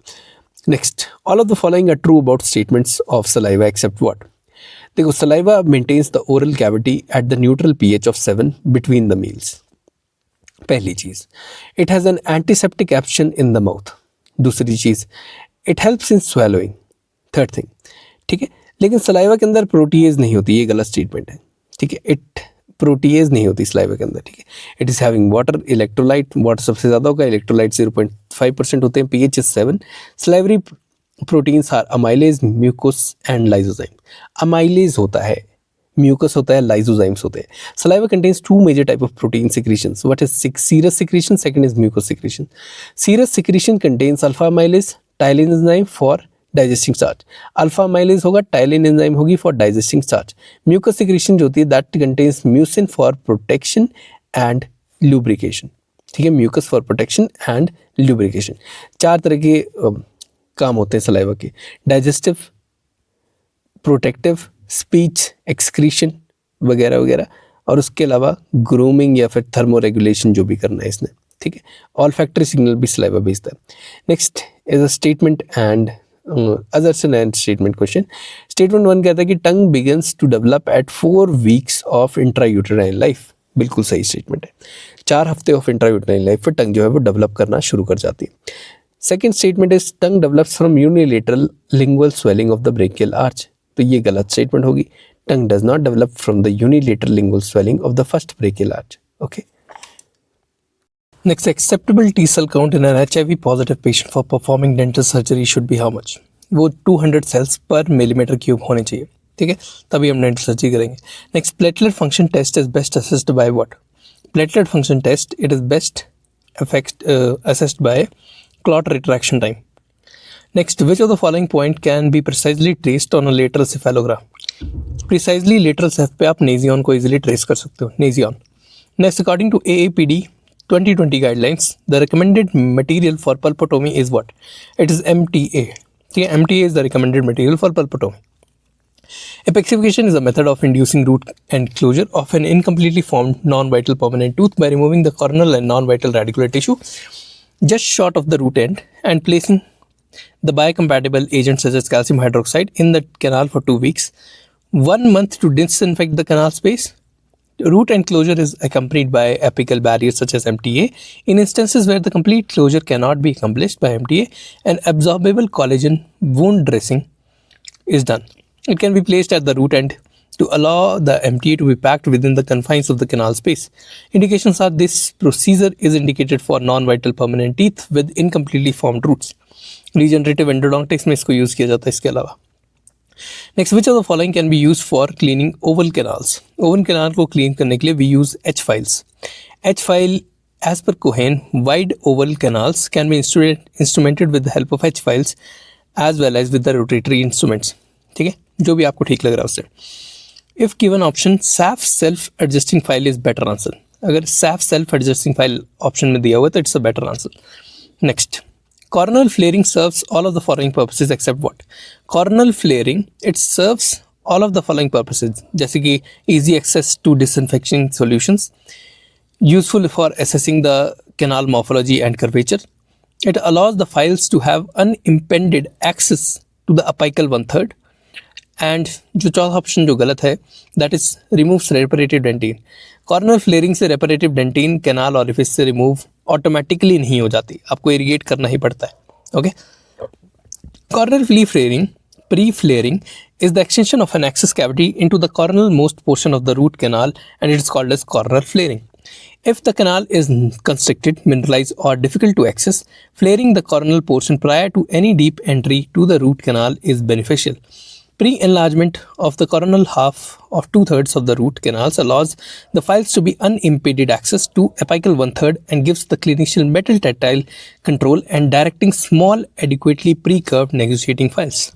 Next, all of the following are true about statements of saliva except what? देखो, saliva maintains the oral cavity at the neutral pH of 7 between the meals. पहली चीज, it has an antiseptic action in the mouth. दूसरी चीज, it helps in swallowing. Third thing, ठीक है, लेकिन saliva के अंदर प्रोटीएज नहीं होती, ये गलत स्टेटमेंट है. ठीक है, इट प्रोटीएज नहीं होती सलाइवा के अंदर. ठीक है, it is having water, electrolyte, water सबसे ज़्यादा होगा, इलेक्ट्रोलाइट 0.5% होते हैं, pH is 7. Salivary proteins are amylase, mucous and lysozyme. Amylase होता है, म्यूकस होता है, लाइजोजाइम्स होते हैं. Saliva contains 2 major type of protein secretions. What is serous secretion, second is mucous secretion. Serous secretion contains alpha amylase, ptyalin enzyme for digesting starch. Alpha amylase होगा, ptyalin enzyme होगी for digesting starch. Mucous secretion जो होती है that contains mucin for protection and lubrication. ठीक है, mucus for protection and lubrication. 4 तरह के काम होते हैं सलाइवा के, डाइजेस्टिव, प्रोटेक्टिव, स्पीच, एक्सक्रीशन वगैरह वगैरह, और उसके अलावा ग्रूमिंग या फिर थर्मो रेगुलेशन जो भी करना है इसने. ठीक है, ऑल फैक्टरी सिग्नल भी सलाइवा भेजता है. Next is a statement and assertion and statement question. Statement 1 कहता है कि टंग begins to develop at 4 weeks of intrauterine life. बिल्कुल सही स्टेटमेंट है. 4 हफ्ते ऑफ इंट्रायूटराइन लाइफ पर टंग जो है वो डेवलप करना शुरू कर जाती है. Second statement is tongue develops from unilateral lingual swelling of the branchial arch. तो ये गलत स्टेटमेंट होगी. Tongue does not develop from the unilateral lingual swelling of the first branchial arch. Okay. Next, acceptable T cell count in an HIV positive patient for performing dental surgery should be how much? वो 200 cells per millimeter cube होने चाहिए. ठीक है, तभी हम dental surgery करेंगे. Next, platelet function test is best assessed by what? Platelet function test it is best assessed by clot retraction time. Next, which of the following point can be precisely traced on a lateral cephalogram? Precisely lateral ceph पे आप नेजियन को easily trace कर सकते हो, नेजियन. Next, according to AAPD 2020 guidelines, the recommended material for pulpotomy is what? It is MTA. Okay, MTA is the recommended material for pulpotomy. Epexification is a method of inducing root end closure of an incompletely formed non-vital permanent tooth by removing the coronal and non-vital radicular tissue just short of the root end and placing the biocompatible agent such as calcium hydroxide in the canal for 2 weeks, 1 month to disinfect the canal space, Root end closure is accompanied by apical barriers such as MTA. In instances where the complete closure cannot be accomplished by MTA, an absorbable collagen wound dressing is done. It can be placed at the root end to allow the MTA to be packed within the confines of the canal space. Indications are this procedure is indicated for non-vital permanent teeth with incompletely formed roots. Regenerative endodontics में इसको use किया जाता है इसके अलावा. Next, which of the following can be used for cleaning oval canals? Oval canal को clean करने के लिए we use H files. H file as per Cohen, wide oval canals can be instrumented with the help of H files as well as with the rotatory instruments. ठीक है, जो भी आपको ठीक लग रहा है उससे. If given option, SAF self adjusting file is better answer. अगर SAF self adjusting file option में दिया हुआ तो it's a better answer. Next. Coronal flaring serves all of the following purposes except what? Coronal flaring, it serves all of the following purposes, जैसे कि easy access to disinfecting solutions, useful for assessing the canal morphology and curvature. It allows the files to have unimpeded access to the apical 1/3. And जो चौथा option जो गलत है, that is removes reparative dentine. Corner flaring से reparative dentine canal orifice से remove automatically नहीं हो जाती, आपको इरिगेट करना ही पड़ता है. ओके, कॉर्नर फ्ली flaring pre-flaring is the extension of an access cavity into the coronal most portion of the root canal, and it is called as coronal flaring. If the canal is constricted, mineralized or difficult to access, flaring the coronal portion prior to any deep entry to the root canal is beneficial. Pre-enlargement of the coronal half of 2/3 of the root canals allows the files to be unimpeded access to apical 1/3 and gives the clinician better tactile control and directing small, adequately pre-curved negotiating files.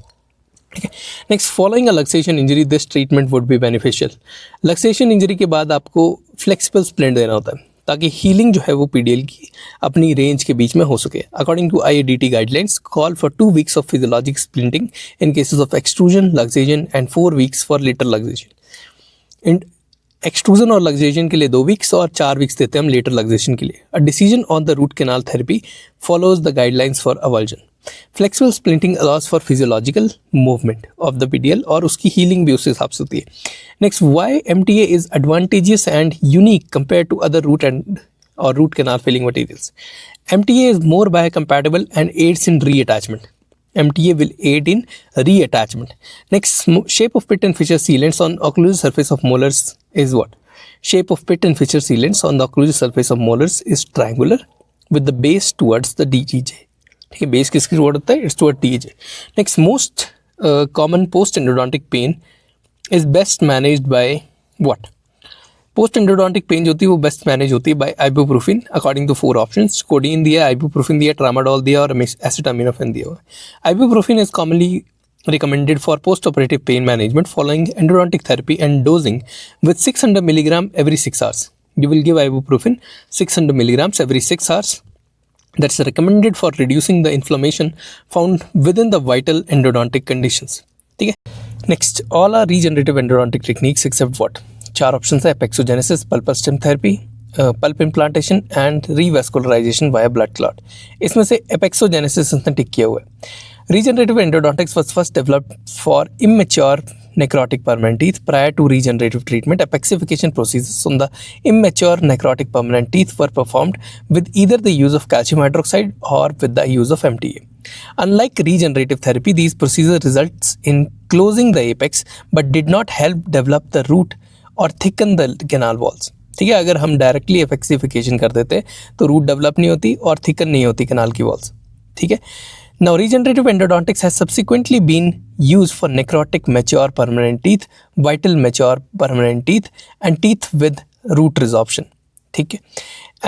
Okay. Next, following a luxation injury, this treatment would be beneficial. Luxation injury के बाद आपको flexible splint देना होता है ताकि healing जो है वो PDL की अपनी रेंज के बीच में हो सके. According to IADT guidelines, call for 2 weeks of physiologic splinting in cases of extrusion, luxation and 4 weeks for later luxation. In extrusion और लग्जेशन के लिए 2 weeks और 4 weeks देते हैं हम लेटर लग्जेशन के लिए. A decision on the root canal therapy follows the guidelines for avulsion. Flexible splinting allows for physiological movement of the PDL और उसकी हीलिंग भी उस हिसाब से होती है. Next, why MTA is advantageous and unique compare to other root end और root canal filling materials. MTA is more biocompatible and aids in reattachment. MTA will aid in reattachment. Next, shape of pit and fissure sealants on occlusal surface of molars is what? Shape of pit and fissure sealants on the occlusal surface of molars is triangular with the base towards the DEJ. ठीक है, base किसकी toward होता है? It's toward DEJ. Next, most common post endodontic pain is best managed by what? Post endodontic pain जो होती है वो best manage होती है by ibuprofen according to 4 options. Codeine दिया, आइबुप्रोफिन दिया, ट्रामाडोल दिया और एसिटामिनोफेन दिया हुआ है. Ibuprofen is commonly recommended for post-operative pain management following endodontic therapy and dosing with 600 mg every 6 hours. You will give ibuprofen 600 mg every 6 hours. That's recommended for reducing the inflammation found within the vital endodontic conditions. ठीक है. Next, all are regenerative endodontic techniques except what? 4 options है: apexogenesis, pulpal stem therapy, pulp implantation and revascularization via blood clot. इसमें से apexogenesis इसने टिक किया हुआ है. Regenerative endodontics was first developed for immature necrotic permanent teeth. Prior to regenerative treatment, apexification procedures on the immature necrotic permanent teeth were performed with either the use of calcium hydroxide or with the use of MTA. Unlike regenerative therapy, these procedures results in closing the apex but did not help develop the root or thicken the canal walls. ठीक है, अगर हम directly एपेक्सिफिकेशन कर देते तो root develop नहीं होती और थिकन नहीं होती कैनाल की वॉल्स. ठीक है. Now, regenerative endodontics has subsequently been used for necrotic mature permanent teeth, vital mature permanent teeth, and teeth with root resorption. ठीक है,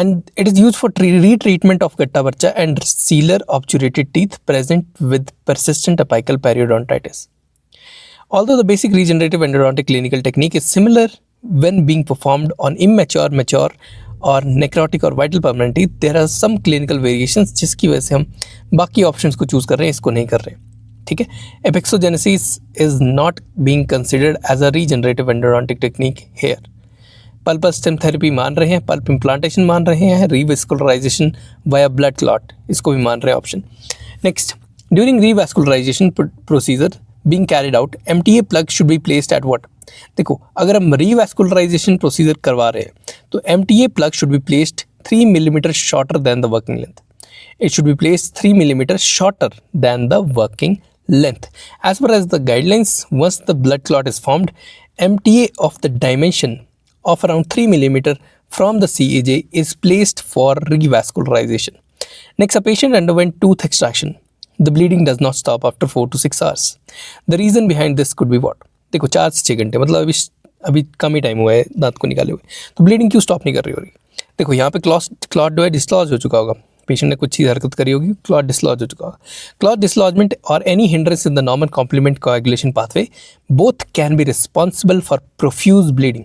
and it is used for retreatment of gatta barcha and sealer obturated teeth present with persistent apical periodontitis. Although the basic regenerative endodontic clinical technique is similar when being performed on immature, mature और necrotic और vital permanent teeth, there are some clinical variations जिसकी वजह से हम बाकी options को choose कर रहे हैं, इसको नहीं कर रहे. ठीक है. Apexogenesis is not being considered as a regenerative endodontic technique here. Pulpal stem therapy मान रहे हैं, पल्प इम्प्लांटेशन मान रहे हैं, रीवेस्कुलराइजेशन वाया ब्लड क्लॉट इसको भी मान रहे हैं option. Next, during revascularisation procedure being carried out, MTA plug should be placed at what? देखो अगर हम revascularization procedure करवा रहे हैं तो MTA plug should be placed 3 mm shorter than the working length. It should be placed 3 mm shorter than the working length. As per as the guidelines, once the blood clot is formed, MTA of the dimension of around 3 mm from the CAJ is placed for revascularization. Next, a patient underwent tooth extraction. The bleeding does not stop after 4 to 6 hours. The reason behind this could be what? देखो 4 से 6 घंटे मतलब अभी कम ही time हुआ है दांत को निकाले हुए, तो ब्लीडिंग क्यों स्टॉप नहीं कर रही हो रही? देखो यहाँ पे क्लॉट जो है डिसलॉज हो चुका होगा, पेशेंट ने कुछ चीज़ हरकत करी होगी, क्लॉट डिसलॉज हो चुका होगा. क्लॉट डिसलॉजमेंट और any hindrance in the normal complement coagulation pathway both can be responsible for profuse bleeding.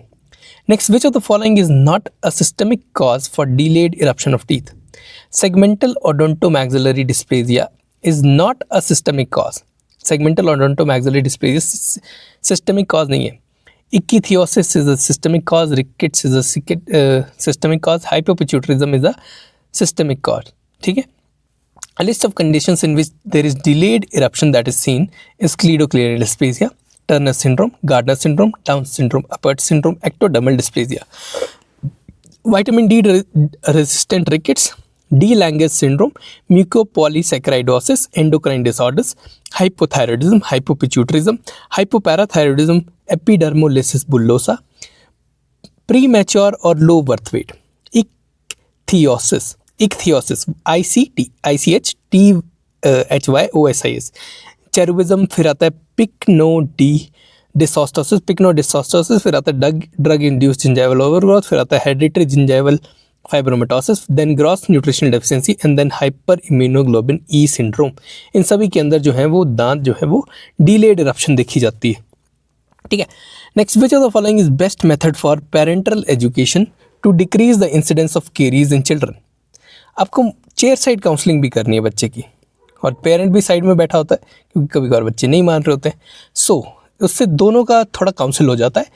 Next, which of the following is not a systemic cause for delayed eruption of teeth? Segmental odontomaxillary dysplasia is not a systemic cause. Segmental odontomaxillary dysplasia systemic cause नहीं है. Ichthyosis is a systemic cause. Rickets is a systemic cause. Hypopituitarism is a systemic cause. ठीक है. A list of conditions in which there is delayed eruption that is seen is cleidoclear dysplasia, Turner syndrome, Gardner syndrome, Down syndrome, Apert syndrome, ectodermal dysplasia, vitamin D resistant rickets, D. Lange's syndrome, mucopolysaccharidosis, endocrine disorders, hypothyroidism, hypopituitarism, hypoparathyroidism, epidermolysis bullosa, premature or low birth weight, ichthyosis, ICHTHYOSIS, cherubism, फिर आता है pycnodysostiosis, फिर आता है drug induced gingival overgrowth, फिर आता है hereditary gingival fibromatosis, then gross nutritional deficiency and then hyperimmunoglobulin E syndrome. इन सभी के अंदर जो है वो दांत जो है वो delayed eruption देखी जाती है. ठीक है. Next, which of the following is best method for parental education to decrease the incidence of caries in children? आपको चेयर साइड काउंसलिंग भी करनी है बच्चे की, और पेरेंट भी साइड में बैठा होता है क्योंकि कभी कभार बच्चे नहीं मान रहे होते हैं. सो उससे दोनों का थोड़ा काउंसिल हो जाता है.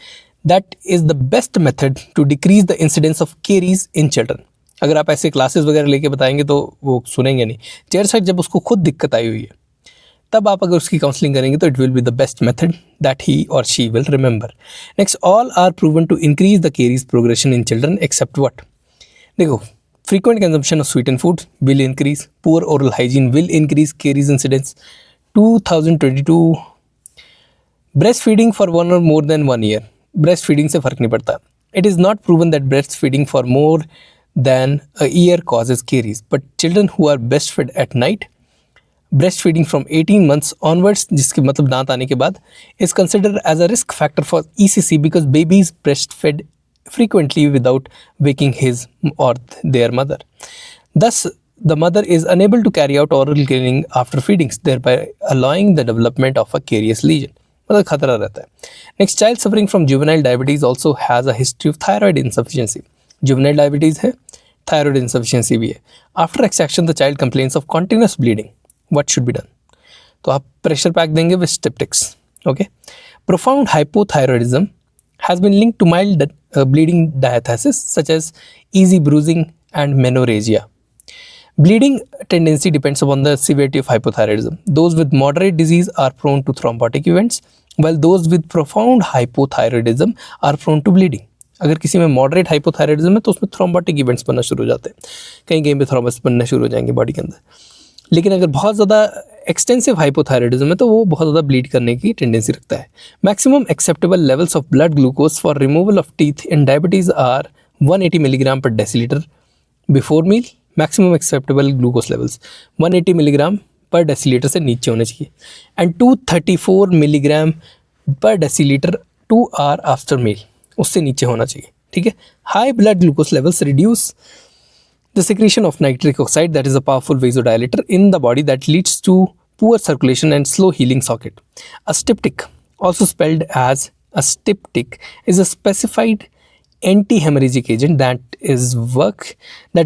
That is the best method to decrease the incidence of caries in children. अगर आप ऐसे क्लासेस वगैरह लेके बताएंगे तो वो सुनेंगे नहीं. चेयर साइड जब उसको खुद दिक्कत आई हुई है तब आप अगर उसकी काउंसलिंग करेंगे तो it will be the best method that he और she will remember. Next, all are proven to increase the caries progression in children except what? देखो, frequent consumption of sweetened foods will increase, poor oral hygiene will increase caries incidence. 2022, breastfeeding for 1 or more than 1 year, breastfeeding से फर्क नहीं पड़ता. It is not proven that breastfeeding for more than a year causes caries, but children who are breastfed at night, breastfeeding from 18 months onwards, जिसके मतलब दांत आने के बाद, is considered as a risk factor for ECC because babies breastfed frequently without waking his or their mother. Thus, the mother is unable to carry out oral cleaning after feedings, thereby allowing the development of a carious lesion. मतलब खतरा रहता है. Next, child suffering from juvenile diabetes also has a history of thyroid insufficiency. Juvenile diabetes है, thyroid insufficiency भी है. After extraction, the child complains of continuous bleeding. What should be done? तो आप pressure pack देंगे with Stiptix. Okay. Profound hypothyroidism has been linked to mild bleeding diathesis such as easy bruising and menorrhagia. Bleeding tendency depends upon the severity of hypothyroidism. Those with moderate disease are prone to thrombotic events, while those with profound hypothyroidism are prone to bleeding. अगर किसी में moderate hypothyroidism है तो उसमें thrombotic events बनना शुरू हो जाते हैं, कहीं कहीं पे थ्रोम्बस बनना शुरू हो जाएंगे बॉडी के अंदर. लेकिन अगर बहुत ज़्यादा एक्सटेंसिव हाइपोथायरॉयडिज्म है तो वो बहुत ज़्यादा ब्लीड करने की टेंडेंसी रखता है. Maximum acceptable levels of blood glucose for removal of teeth in diabetes are 180 milligram per decilitre before meal. Maximum acceptable glucose levels 180 milligram per decilitre से नीचे होने चाहिए, and 234 milligram per decilitre 2 hour after meal, उससे नीचे होना चाहिए. ठीक है. High blood glucose levels reduce the secretion of nitric oxide, that is a powerful vasodilator in the body that leads to poor circulation and slow healing socket. A styptic, also spelled as a styptic, is a specified anti-hemorrhagic agent that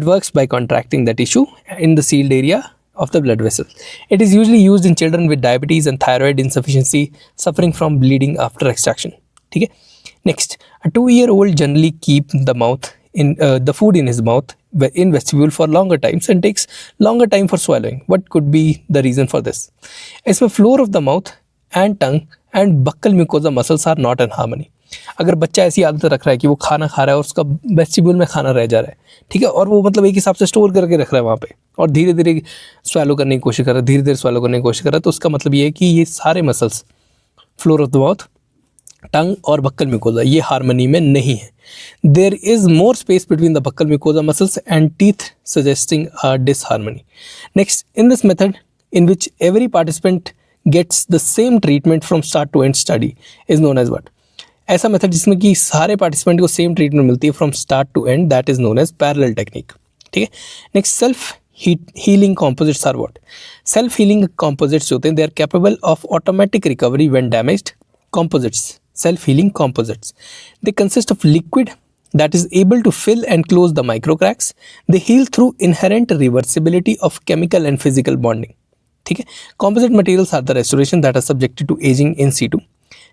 works by contracting the tissue in the sealed area of the blood vessel. It is usually used in children with diabetes and thyroid insufficiency suffering from bleeding after extraction. ठीक है. Next, a 2-year-old generally keep the food in his mouth in vestibule for longer times and takes longer time for swallowing. What could be the reason for this? इसमें floor of the mouth and tongue and buccal mucosa muscles are not in harmony. अगर बच्चा ऐसी आदत रख रहा है कि वो खाना खा रहा है और उसका वेस्टिब्यूल में खाना रह जा रहा है, ठीक है, और वो मतलब एक हिसाब से स्टोर करके रख रहा है वहाँ पे और धीरे धीरे स्वैलो करने की कोशिश कर रहा है, धीरे धीरे स्वैलो करने की कोशिश कर रहा है, तो उसका मतलब ये है कि ये सारे muscles floor of the mouth, tongue और बक्कल म्यूकोजा ये हार्मनी में नहीं है। There is more space between the buccal mucosa muscles and teeth suggesting a disharmony. Next, in this method in which every participant gets the same treatment from start to end study is known as what? ऐसा method जिसमें कि सारे participant को same treatment मिलती है from start to end, that is known as parallel technique. ठीक है, next, self healing composites are what? Self healing composites होते हैं, they are capable of automatic recovery when damaged. Composites, self healing composites, they consist of liquid that is able to fill and close the micro cracks. They heal through inherent reversibility of chemical and physical bonding. ठीक है, composite materials are the restoration that are subjected to aging in situ,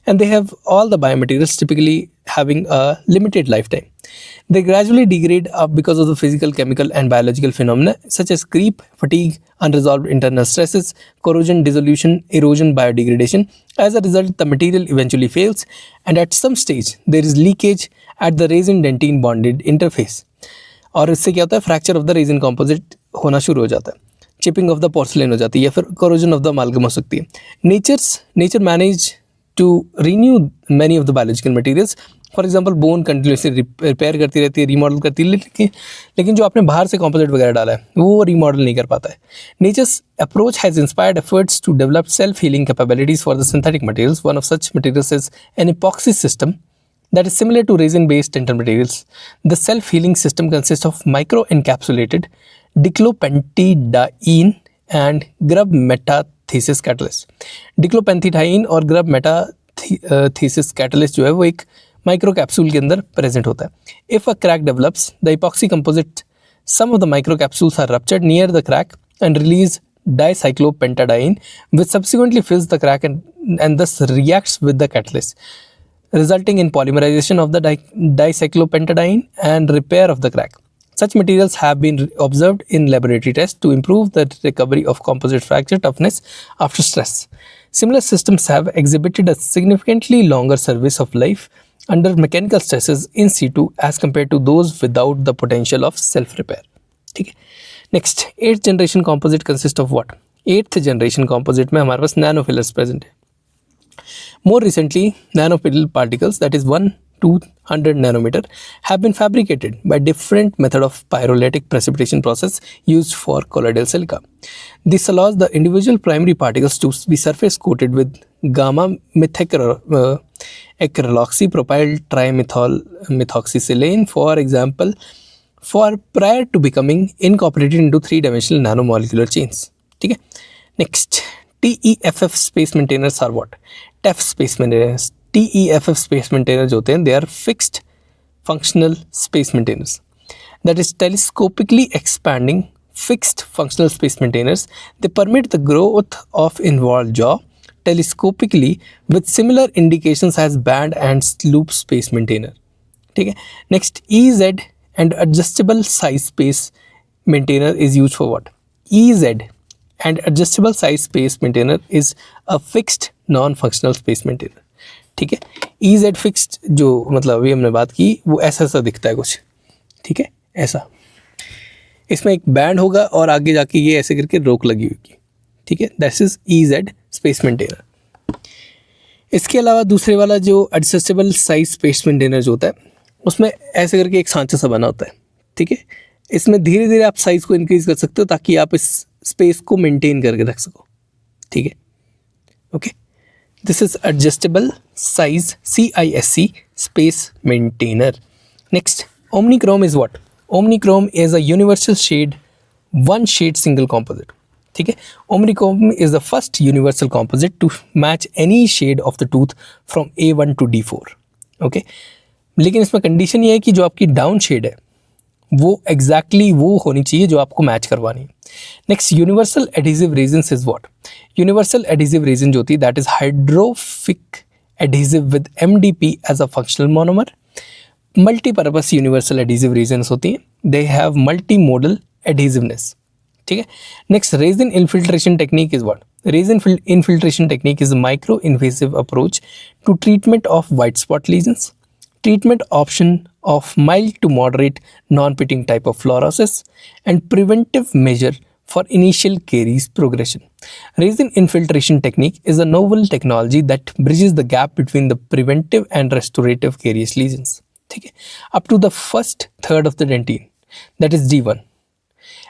and they have all the biomaterials typically having a limited lifetime. They gradually degrade because of the physical, chemical, and biological phenomena such as creep, fatigue, unresolved internal stresses, corrosion, dissolution, erosion, biodegradation. As a result, the material eventually fails, and at some stage there is leakage at the resin-dentine bonded interface. और इससे क्या होता है, fracture of the resin composite होना शुरू हो जाता है, चिपिंग ऑफ द पोर्सलेन हो जाती है, या फिर कोरोजन ऑफ द अमाल्गम हो सकती है। Nature manage to renew many of the biological materials. For example, bone continuously repair करती रहती है, रीमॉडल करती है, लेकिन जो आपने बाहर से कॉम्पोजिट वगैरह डाला है वो रीमॉडल नहीं कर पाता है। Nature's approach has inspired efforts to develop self healing capabilities for the synthetic materials. One of such materials is an epoxy system that is similar to resin-based dental materials. The self-healing system consists of micro-encapsulated diclopentadiene and grub metathesis catalyst. Diclopentadiene और grub metathesis catalyst जो है वो एक micro capsule के अंदर present होता है। If a crack develops, the epoxy composite, some of the micro capsules are ruptured near the crack and release dicyclopentadiene, which subsequently fills the crack and thus reacts with the catalyst, resulting in polymerization of the dicyclopentadiene and repair of the crack. Such materials have been observed in laboratory tests to improve the recovery of composite fracture toughness after stress. Similar systems have exhibited a significantly longer service of life under mechanical stresses in situ as compared to those without the potential of self-repair. ठीक है, next, 8th generation composite consist of what? 8th generation composite में हमारे पास नैनोफिलर्स present है। More recently, nanofill particles, that is 1 to 100 nanometer, have been fabricated by different method of pyrolytic precipitation process used for colloidal silica. This allows the individual primary particles to be surface coated with gamma acryloxy propyl trimethoxysilane, for example, for prior to becoming incorporated into 3-dimensional nanomolecular chains. ठीक है, next, TEFF space maintainers are what? TEFF space maintainers. TEFF space maintainers होते हैं, they are fixed functional space maintainers. That is telescopically expanding fixed functional space maintainers. They permit the growth of involved jaw telescopically with similar indications as band and loop space maintainer. ठीक है, next, EZ and adjustable size space maintainer is used for what? EZ and adjustable size space maintainer is a fixed non-functional space maintainer. ठीक है, EZ fixed जो मतलब अभी हमने बात की वो ऐसा सा दिखता है कुछ, ठीक है, ऐसा, इसमें एक बैंड होगा और आगे जाके ये ऐसे करके रोक लगी होगी, ठीक है, that is EZ space maintainer. इसके अलावा दूसरे वाला जो एडजस्टेबल साइज स्पेस मेंटेनर जो होता है उसमें ऐसे करके एक सांचा सा बना होता है, ठीक है, इसमें धीरे धीरे आप साइज़ को इंक्रीज़ कर सकते हो ताकि आप इस स्पेस को मेंटेन करके रख सको, ठीक है, okay. This is adjustable size CISC space maintainer. Next, Omnichroma is what? Omnichroma is a universal shade, one shade single composite, ठीक है। Omnichroma is the first universal composite to match any shade of the tooth from A1 to D4, okay. लेकिन इसमें condition ये है कि जो आपकी down shade है वो एग्जैक्टली वो होनी चाहिए जो आपको मैच करवानी है। Next, universal adhesive resins is what? Universal adhesive resin जो होती है that is hydrophilic adhesive with MDP as a functional monomer. Multipurpose universal adhesive resins होती हैं, they have multi modal adhesiveness, ठीक है। Next, resin infiltration technique is what? Infiltration technique is a micro-invasive approach to treatment of white spot lesions. Treatment option of mild to moderate non-pitting type of fluorosis and preventive measure for initial caries progression. Resin infiltration technique is a novel technology that bridges the gap between the preventive and restorative carious lesions. ठीक है, up to the first third of the dentine, that is D1,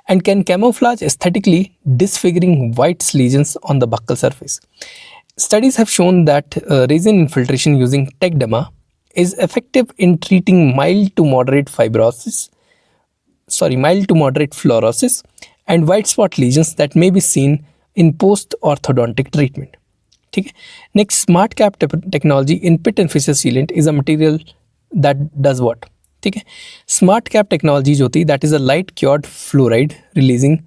and can camouflage aesthetically disfiguring white lesions on the buccal surface. Studies have shown that resin infiltration using TechDerma is effective in treating mild to moderate fluorosis and white spot lesions that may be seen in post-orthodontic treatment. ठीक है, next, smart cap technology in pit and fissure sealant is a material that does what? ठीक है, smart cap technology जो होती that is a light cured fluoride releasing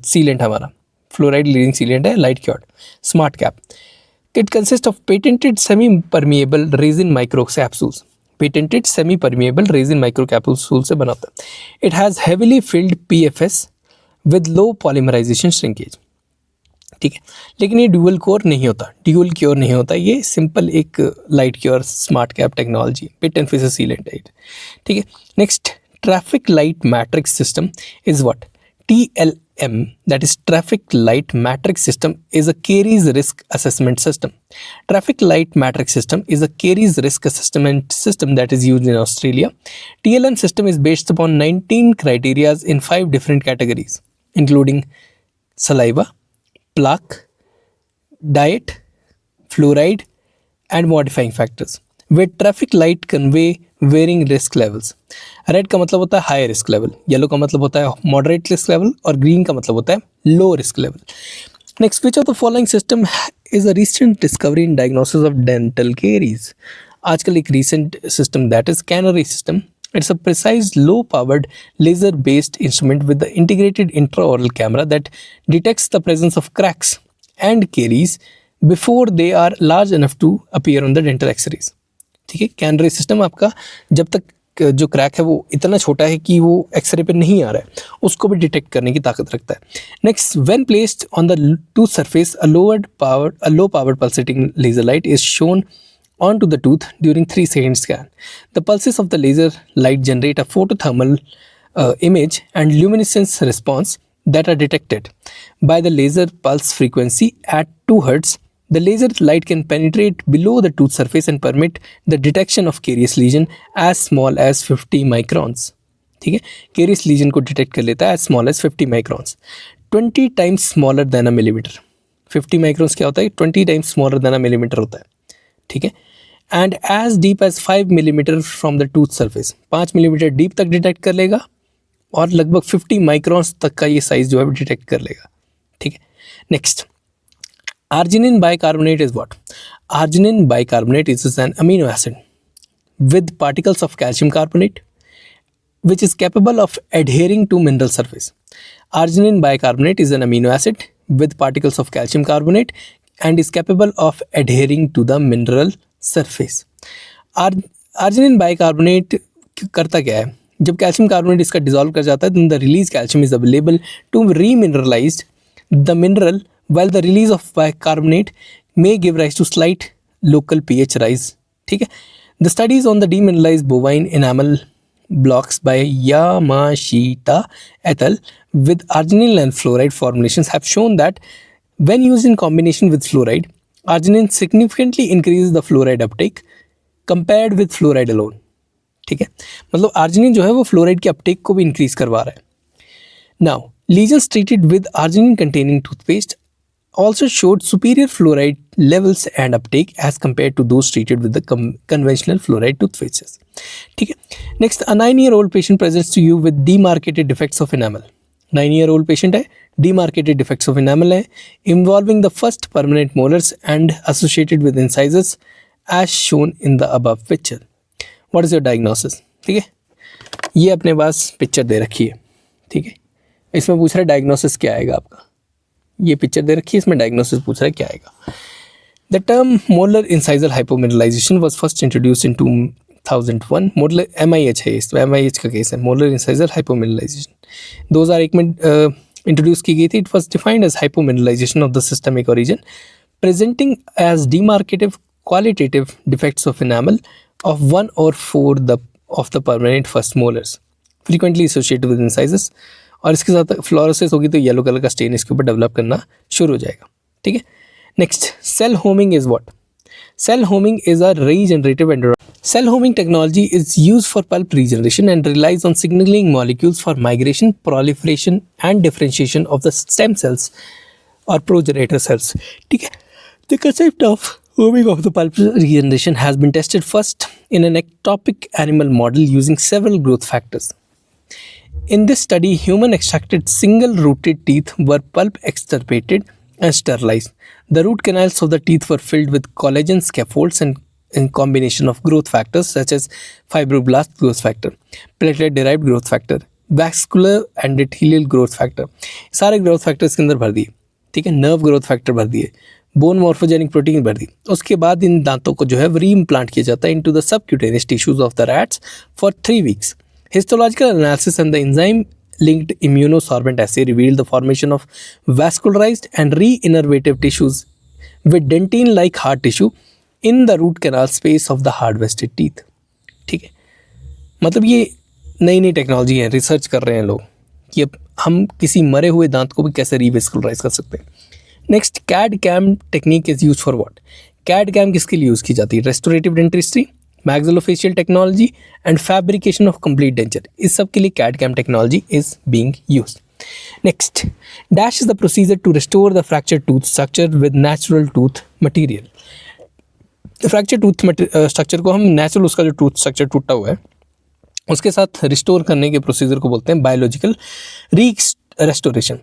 sealant, हमारा fluoride releasing sealant है light cured smart cap. It consist of patented semi permeable resin micro capsules. Patented semi permeable resin micro capsule से बना होता है. It has heavily filled PFS with low polymerisation shrinkage. ठीक है, लेकिन ये dual cure नहीं होता, ये सिंपल एक light cure smart cap technology pit and fissure sealant है. ठीक है, next, traffic light matrix system is what? TLM, that is traffic light matrix system, is a caries risk assessment system. Traffic light matrix system is a caries risk assessment system that is used in Australia. TLM system is based upon 19 criteria in 5 different categories, including saliva, plaque, diet, fluoride, and modifying factors, where traffic light convey varying risk levels. Red का मतलब होता है high risk level, yellow का मतलब होता है moderate risk level और green का मतलब होता है low risk level. Next, which of the following system is a recent discovery in diagnosis of dental caries? आजकल एक recent system that is canary system. It's a precise, low-powered, laser-based instrument with the integrated intraoral camera that detects the presence of cracks and caries before they are large enough to appear on the dental X-rays. ठीक है, canary system आपका जब तक जो crack है वो इतना छोटा है कि वो एक्सरे पे नहीं आ रहा है, उसको भी डिटेक्ट करने की ताकत रखता है. Next, when placed on the tooth surface a low powered pulsating laser light is shone onto the tooth during 3-second scan. The pulses of the laser light generate a photothermal image and luminescence response that are detected by the laser pulse frequency at 2 Hz. The laser light can penetrate below the tooth surface and permit the detection of caries lesion as small as 50 microns. ठीक है, caries lesion को detect कर लेता है as small as 50 microns, 20 times smaller than a millimeter. 50 microns क्या होता है? 20 times smaller than a millimeter होता है. ठीक है, and as deep as 5 millimetre from the tooth surface, 5 millimetre deep तक डिटेक्ट कर लेगा और लगभग 50 माइक्रॉन्स तक का ये साइज जो है डिटेक्ट कर लेगा. ठीक है, next, arginine bicarbonate is what? Arginine bicarbonate is an amino acid with particles of calcium carbonate which is capable of adhering to mineral surface. Arginine bicarbonate is an amino acid with particles of calcium carbonate and is capable of adhering to the mineral surface. Arginine bicarbonate करता क्या है? जब calcium carbonate इसका dissolve कर जाता है then the released calcium is available to remineralize the mineral, while the release of bicarbonate may give rise to slight local pH rise. ठीक है, the studies on the demineralized bovine enamel blocks by Yamashita et al. With arginine and fluoride formulations have shown that when used in combination with fluoride, arginine significantly increases the fluoride uptake compared with fluoride alone. ठीक है, मतलब arginine जो है वो fluoride के uptake को भी increase करवा रहा है. Now, lesions treated with arginine containing toothpaste also showed superior fluoride levels and uptake as compared to those treated with the conventional fluoride toothpastes. ठीक है, next, a 9-year-old patient presents to you with demarcated defects of enamel. 9-year-old patient है, demarcated defects of enamel है, involving the first permanent molars and associated with incisors as shown in the above picture. What is your diagnosis? ठीक है, ये अपने पास picture दे रखी है. ठीक है, इसमें पूछ रहा है डायग्नोसिस क्या आएगा आपका. ये पिक्चर दे रखी है, इसमें डायग्नोसिस पूछ रहा है क्या आएगा. The term molar incisal hypomineralization was first introduced in 2001. Molar MIH है, इसमें MIH का केस है, मोलर इंसाइजर हाइपोमिनरलाइजेशन. 2001 में इंट्रोड्यूस की गई थी. It was defined as hypomineralisation of the systemic origin, presenting as demarcative qualitative defects of enamel of 1 or 4 of the permanent first molars, frequently associated with incisors. और इसके साथ fluorosis होगी तो yellow colour का stand इसके ऊपर develop करना शुरू हो जाएगा. ठीक है. Next, cell homing is what? Cell homing is a regenerative environment. Cell homing technology is used for pulp regeneration and relies on signaling molecules for migration, proliferation, and differentiation of the stem cells or progenitor cells. ठीक है. The concept of homing of the pulp regeneration has been tested first in an ectopic animal model using several growth factors. In this study, human extracted single-rooted teeth were pulp extirpated and sterilized. The root canals of the teeth were filled with collagen scaffolds and in combination of growth factors such as fibroblast growth factor, platelet-derived growth factor, vascular endothelial growth factor. सारे growth factors के अंदर भर दिए. ठीक है. Nerve growth factor भर दिए, bone morphogenic protein भर दी. उसके बाद इन दांतों को जो है री इम्प्लांट किया जाता है into the subcutaneous tissues of the rats for 3 weeks. Histological analysis and the enzyme linked immunosorbent assay revealed the formation of vascularized and re-innervative tissues with dentine like hard tissue in the root canal space of the harvested teeth. ठीक है. मतलब ये नई नई technology है, research कर रहे हैं लोग कि अब हम किसी मरे हुए दांत को भी कैसे रीवेस्कुलराइज कर सकते हैं. Next, CAD CAM technique is use for what? CAD CAM किसके लिए यूज़ की जाती है? Restorative dentistry, maxillofacial technology and fabrication of complete denture. इस सब के लिए CAD CAM technology is being used. Next, dash is the procedure to restore the fractured tooth structure with natural tooth material. Fracture tooth structure को हम natural, उसका जो tooth structure टूटा हुआ है उसके साथ रिस्टोर करने के प्रोसीजर को बोलते हैं biological restoration.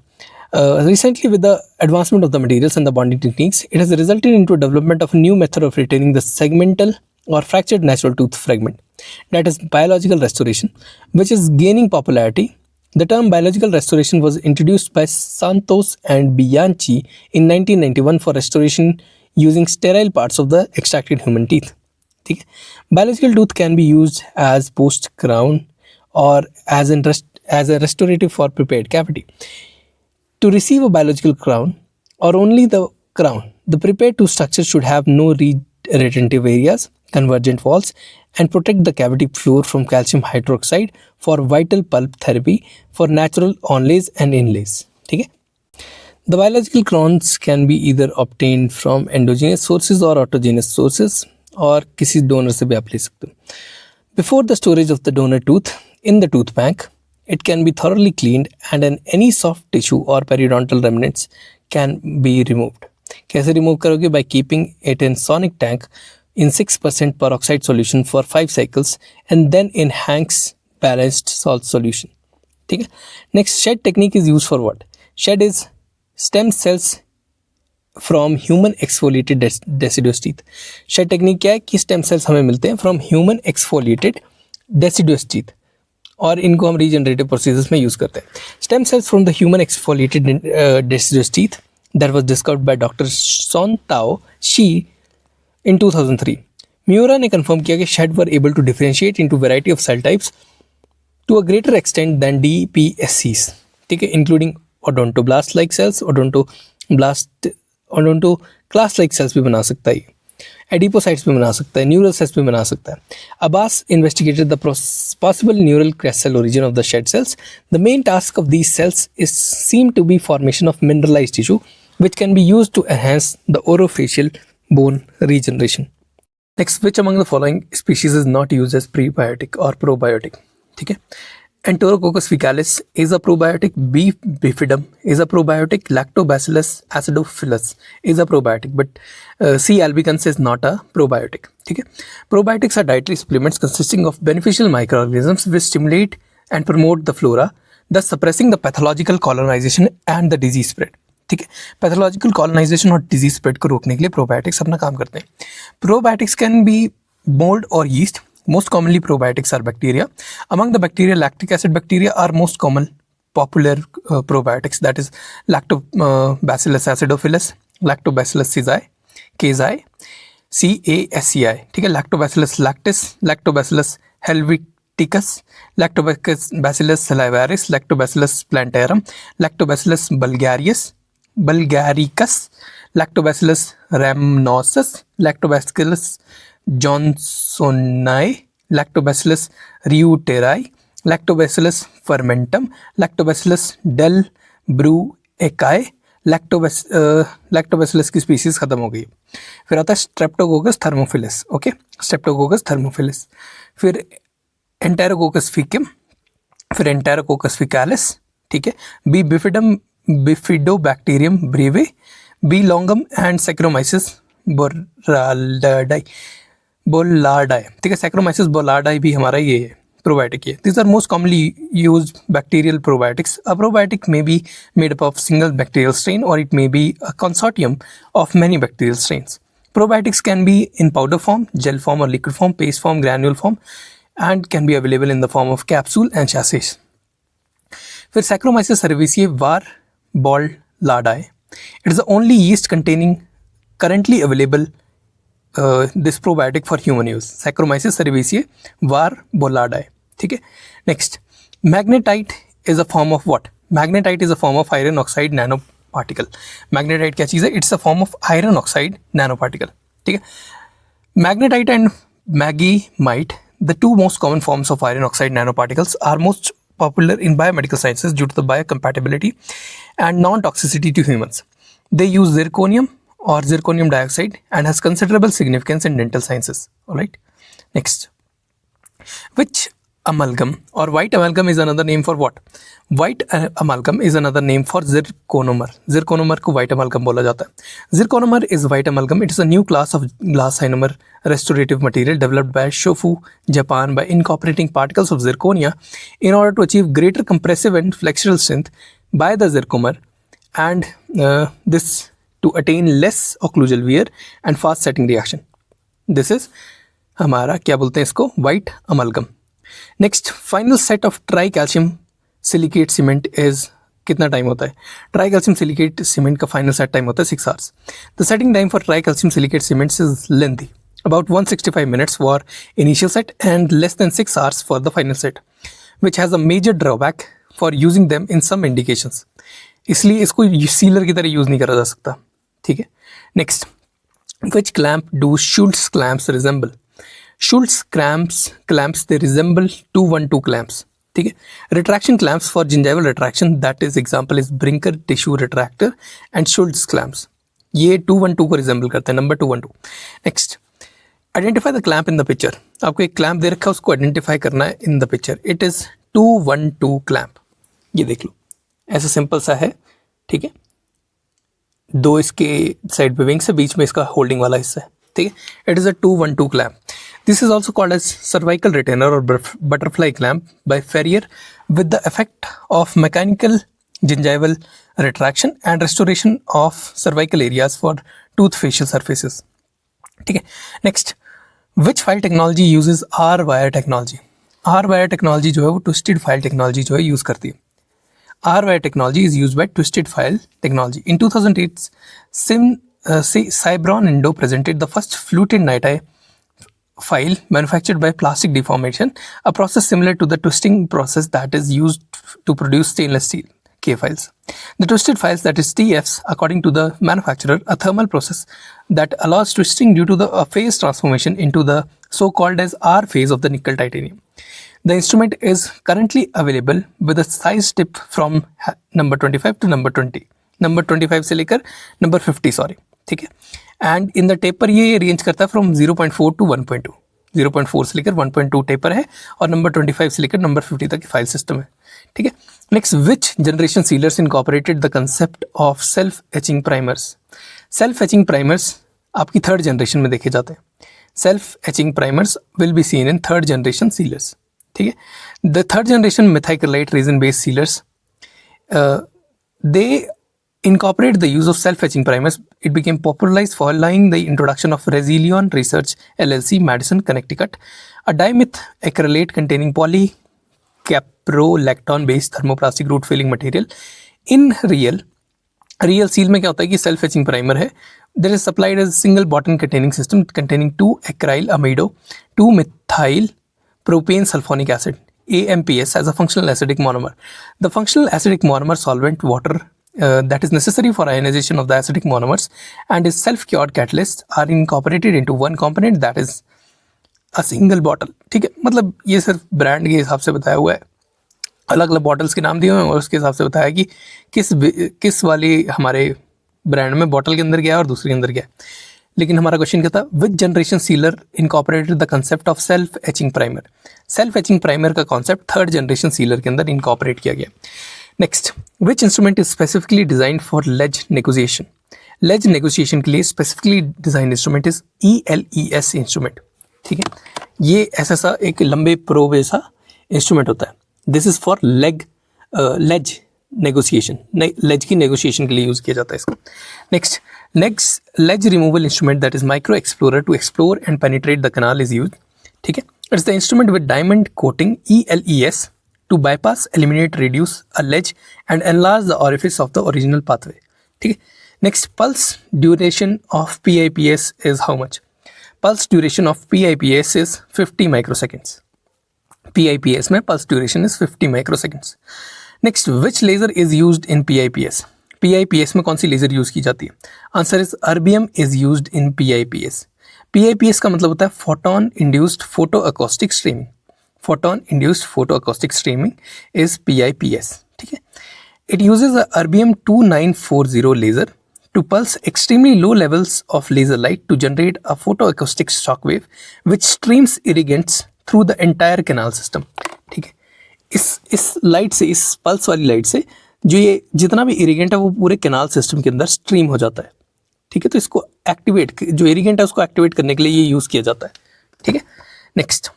Recently, with the advancement of the materials and the bonding techniques, it has resulted into a development of a new method of retaining the segmental or fractured natural tooth fragment, that is biological restoration, which is gaining popularity. The term biological restoration was introduced by Santos and Bianchi in 1991 for restoration using sterile parts of the extracted human teeth. ठीक है. Biological tooth can be used as post crown or as a restorative for prepared cavity. To receive a biological crown or only the crown, the prepared tooth structure should have no retentive areas, convergent walls, and protect the cavity floor from calcium hydroxide for vital pulp therapy for natural onlays and inlays. ठीक है. The biological crowns can be either obtained from endogenous sources or autogenous sources, और किसी donor से भी आप ले सकते हो. Before the storage of the donor tooth in the tooth bank, it can be thoroughly cleaned and any soft tissue or periodontal remnants can be removed. कैसे remove करोगे? By keeping it in sonic tank in 6% peroxide solution for 5 cycles and then in Hank's balanced salt solution. ठीक है. Next, shed technique is used for what? Shed is stem cells from human exfoliated deciduous teeth. SHED technique क्या है कि stem cells हमें मिलते हैं from human exfoliated deciduous teeth और इनको हम रीजनरेटिव प्रोसीजर्स में यूज़ करते हैं. Stem cells from the human exfoliated deciduous teeth that was discovered by doctor Songtao Shi in 2003. Miura ने कंफर्म किया कि SHED were able to differentiate into variety of cell types to a greater extent then DPSCs. ठीक है, including odontoblast like cells, odontoclast like cells भी बना सकता है, adipocytes भी बना सकता है, न्यूरल सेल्स भी बना सकता है. Abbas investigated the possible neural crest cell origin of the shed cells. The main task of these cells is seem to be formation of mineralized tissue which can be used to enhance the orofacial bone regeneration. Next, which among the following species is not used as prebiotic or probiotic? ठीक है. Enterococcus faecalis is a probiotic. Beef bifidum is a probiotic. Lactobacillus acidophilus is a probiotic, but C. albicans is not a probiotic. ठीक है. Probiotics are dietary supplements consisting of beneficial microorganisms which stimulate and promote the flora, thus suppressing the pathological colonization and the disease spread. ठीक है. Pathological colonisation और disease spread को रोकने के लिए probiotics अपना काम करते हैं. प्रोबायोटिक्स कैन बी मोल्ड और yeast. Most commonly, probiotics are bacteria. Among the bacteria, lactic acid bacteria are most common popular probiotics. That is Lactobacillus acidophilus, Lactobacillus casei, CASEI. ठीक है. Lactobacillus lactis, Lactobacillus lacticus, lactobacillus salivarius, lactobacillus plantarum, lactobacillus bulgaricus, lactobacillus rhamnosus, lactobacillus johnsoni, lactobacillus reuteri, lactobacillus fermentum, lactobacillus delbruecae, lactobacillus की species खत्म हो गई। फिर आता है streptococcus thermophilus, okay, streptococcus thermophilus, फिर एंटेरोकोकस फीकम, फिर एंटेरोकोकस फिकालिस, ठीक है, B bifidobacterium breve, B longum and saccharomyces boulardii, ठीक है, सैक्रोमाइसिस बोलार्डाई भी हमारा ये है probiotic है. These are most commonly used bacterial probiotics. A probiotic may be made up of single bacterial strain or it may be a consortium of many bacterial strains. Probiotics can be in powder form, gel form or liquid form, paste form, granule form and can be available in the form of capsule and sachets. फिर Saccharomyces cerevisiae var bollardae. It is the only yeast containing currently available this probiotic for human use. Saccharomyces cerevisiae var bollardae. ठीक है. Next, magnetite is a form of what? Magnetite is a form of iron oxide nanoparticle. Magnetite क्या चीज़ है? It's a form of iron oxide nanoparticle. ठीक है. Magnetite and magnemite, the two most common forms of iron oxide nanoparticles, are most popular in biomedical sciences due to the biocompatibility and non-toxicity to humans. They use zirconium or zirconium dioxide and has considerable significance in dental sciences. All right. Next, which amalgam or white amalgam is another name for what? White amalgam is another name for zirconomer. Zirconomer को white amalgam बोला जाता है. Zirconomer is white amalgam. It is a new class of glass ionomer restorative material developed by Shofu, Japan, by incorporating particles of zirconia in order to achieve greater compressive and flexural strength by the zircomer, and this to attain less occlusal wear and fast setting reaction. This is हमारा क्या बोलते हैं इसको? White amalgam. Next, final set of try calcium silicate cement is कितना time होता है? Try calcium silicate cement का final set time होता है 6 hours. The setting time for try calcium silicate cement is lengthy, about 165 minutes for initial set and less than 6 hours for the final set, which has a major drawback for using them in some indications. इसलिए इसको sealer की तरह use नहीं करा जा सकता. ठीक है. Next, which clamp do Schultz clamps resemble? Schultz clamps they resemble 212 clamps. ठीक है. Retraction clamps for gingival retraction, that is example is Brinker tissue retractor and Schultz clamps. ये 212 को रिजेंबल करते हैं, number 212. Next, identify the clamp in the picture. आपको एक clamp दे रखा है, उसको आइडेंटिफाई करना है in the picture. It is 212 clamp. ये देख लो, ऐसा सिंपल सा है. ठीक है. दो इसके साइड पे विंग्स है, बीच में इसका होल्डिंग वाला हिस्सा है. ठीक है. It is a 212 clamp. This is also called as cervical retainer और butterfly clamp by Ferrier with the effect of mechanical gingival retraction and restoration of cervical areas for tooth facial surfaces. ठीक है. Next, which file technology uses R-wire technology? R-wire technology जो है वो twisted file technology जो है use करती है. R-wire technology is used by twisted file technology. In 2008, Cybron Indo presented the first fluted NiTi file manufactured by plastic deformation, a process similar to the twisting process that is used to produce stainless steel K files. The twisted files, that is TFs, according to the manufacturer, a thermal process that allows twisting due to the phase transformation into the so-called as R phase of the nickel titanium. The instrument is currently available with a size tip from number 25 to number 20. Number 25 से लेकर number 50 sorry. ठीक है. And in the taper ये range करता है from 0.4 to 1.2. 0.4 से लेकर 1.2 taper है और नंबर 25 से लेकर नंबर 50 तक फाइल सिस्टम है. ठीक है. Next, which generation sealers incorporated the concept of self etching primers? Self etching primers आपकी थर्ड जनरेशन में देखे जाते हैं. Self etching primers will be seen in third generation sealers. ठीक है. The third generation methacrylate resin based sealers, they incorporate the use of self-etching primers. It became popularized following the introduction of Resilion Research LLC, Madison, Connecticut, a dimethyl acrylate containing polycaprolactone-based thermoplastic root filling material. In real seal में क्या होता है कि self etching primer है. There is supplied as a single button containing system containing 2 acryl amido, 2 methyl propane sulfonic acid, AMPS, as a functional acidic monomer. The functional acidic monomer solvent water that is necessary for ionization of the acidic monomers and its self-cured catalysts are incorporated into one component, that is a single bottle. ठीक है, मतलब ये सिर्फ brand के हिसाब से बताया हुआ है, अलग अलग बॉटल्स के नाम दिए हुए हैं और उसके हिसाब से बताया कि किस वाली हमारे ब्रांड में बॉटल के अंदर गया है और दूसरे के अंदर गया है। लेकिन हमारा क्वेश्चन क्या था, which generation sealer incorporated the concept of self etching primer. Self etching primer का कॉन्सेप्ट थर्ड जनरेशन सीलर के अंदर इनकॉर्पोरेट किया गया। Next, which instrument is specifically design for ledge negotiation. Ledge negotiation के लिए specifically design instrument is ELES instrument. ठीक है, ये ऐसा एक लंबे प्रोब जैसा इंस्ट्रूमेंट होता है। This is for ledge negotiation, ledge की नेगोशिएशन के लिए यूज किया जाता है इसको। Next ledge removal instrument that is micro explorer to explore and penetrate the canal is use. ठीक है, it's the instrument with diamond coating ELES to bypass, eliminate, reduce a ledge and enlarge the orifice of the original pathway. ठीक है, next, pulse duration of PIPS is how much? Pulse duration of PIPS is 50 microseconds. PIPS में pulse duration is 50 microseconds. Next, which laser is used in PIPS? PIPS में कौन सी laser use की जाती है? Answer is erbium is used in PIPS. PIPS का मतलब होता है photon induced photo acoustic streaming. Photon induced photoacoustic streaming is PIPS. ठीक है, it uses a erbium 2940 laser to pulse extremely low levels of laser light to generate a photoacoustic shock wave which streams irrigants through the entire canal system. ठीक है, इस light से, इस pulse वाली light से जो ये जितना भी इरिगेंट है वो पूरे कैनाल सिस्टम के अंदर स्ट्रीम हो जाता है। ठीक है, तो इसको एक्टिवेट, जो इरिगेंट है उसको एक्टिवेट करने के लिए ये यूज किया जाता है। ठीक है, next,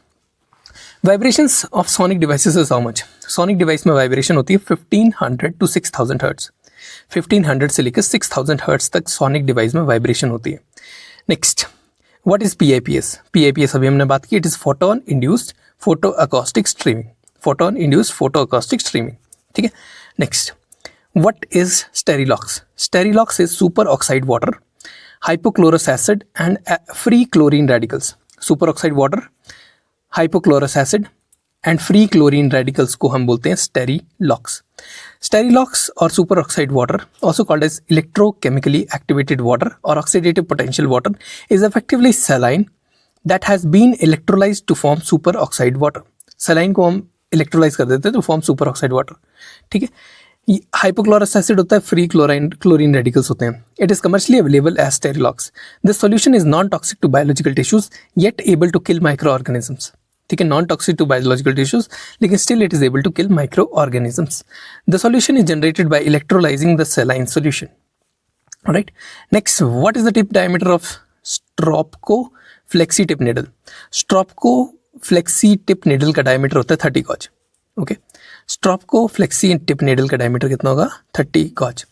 vibrations of sonic devices is how much. Sonic device में वाइब्रेशन होती है 1500 to 6000 हर्ट्ज। 1500 से लेकर 6000 हर्ट्ज तक सोनिक डिवाइस में वाइब्रेशन होती है। Next, what is PIPS? PIPS अभी हमने बात की, it is photon induced photo acoustic streaming. Photon induced photo acoustic streaming. ठीक है, next, what is Sterilox? Sterilox is super oxide water, hypochlorous acid and free chlorine radicals. Super oxide water, hypochlorous acid and free chlorine radicals को हम बोलते हैं Sterilox. Sterilox और super oxide water, also called as electrochemically activated water और oxidative potential water, is effectively saline that has been electrolysed to form super oxide water. Saline को हम electrolysed कर देते हैं तो फॉर्म सुपर ऑक्साइड वाटर। ठीक है, हाइपोक्लोरस एसिड होता है, फ्री क्लोरीन रेडिकल्स होते हैं। It is commercially available as Sterilox. This solution is non toxic to biological tissues yet able to kill micro organisms. ठीक है, non toxic to biological tissues लेकिन still it is able to kill micro organisms. The solution is generated by electrolysing the saline solution. Right, next, what is the tip diameter of Stropko flexi tip needle? Stropko flexi tip needle का diameter होता है 30 gauge. Okay, Stropko flexi tip needle का diameter कितना होगा? 30 gauge.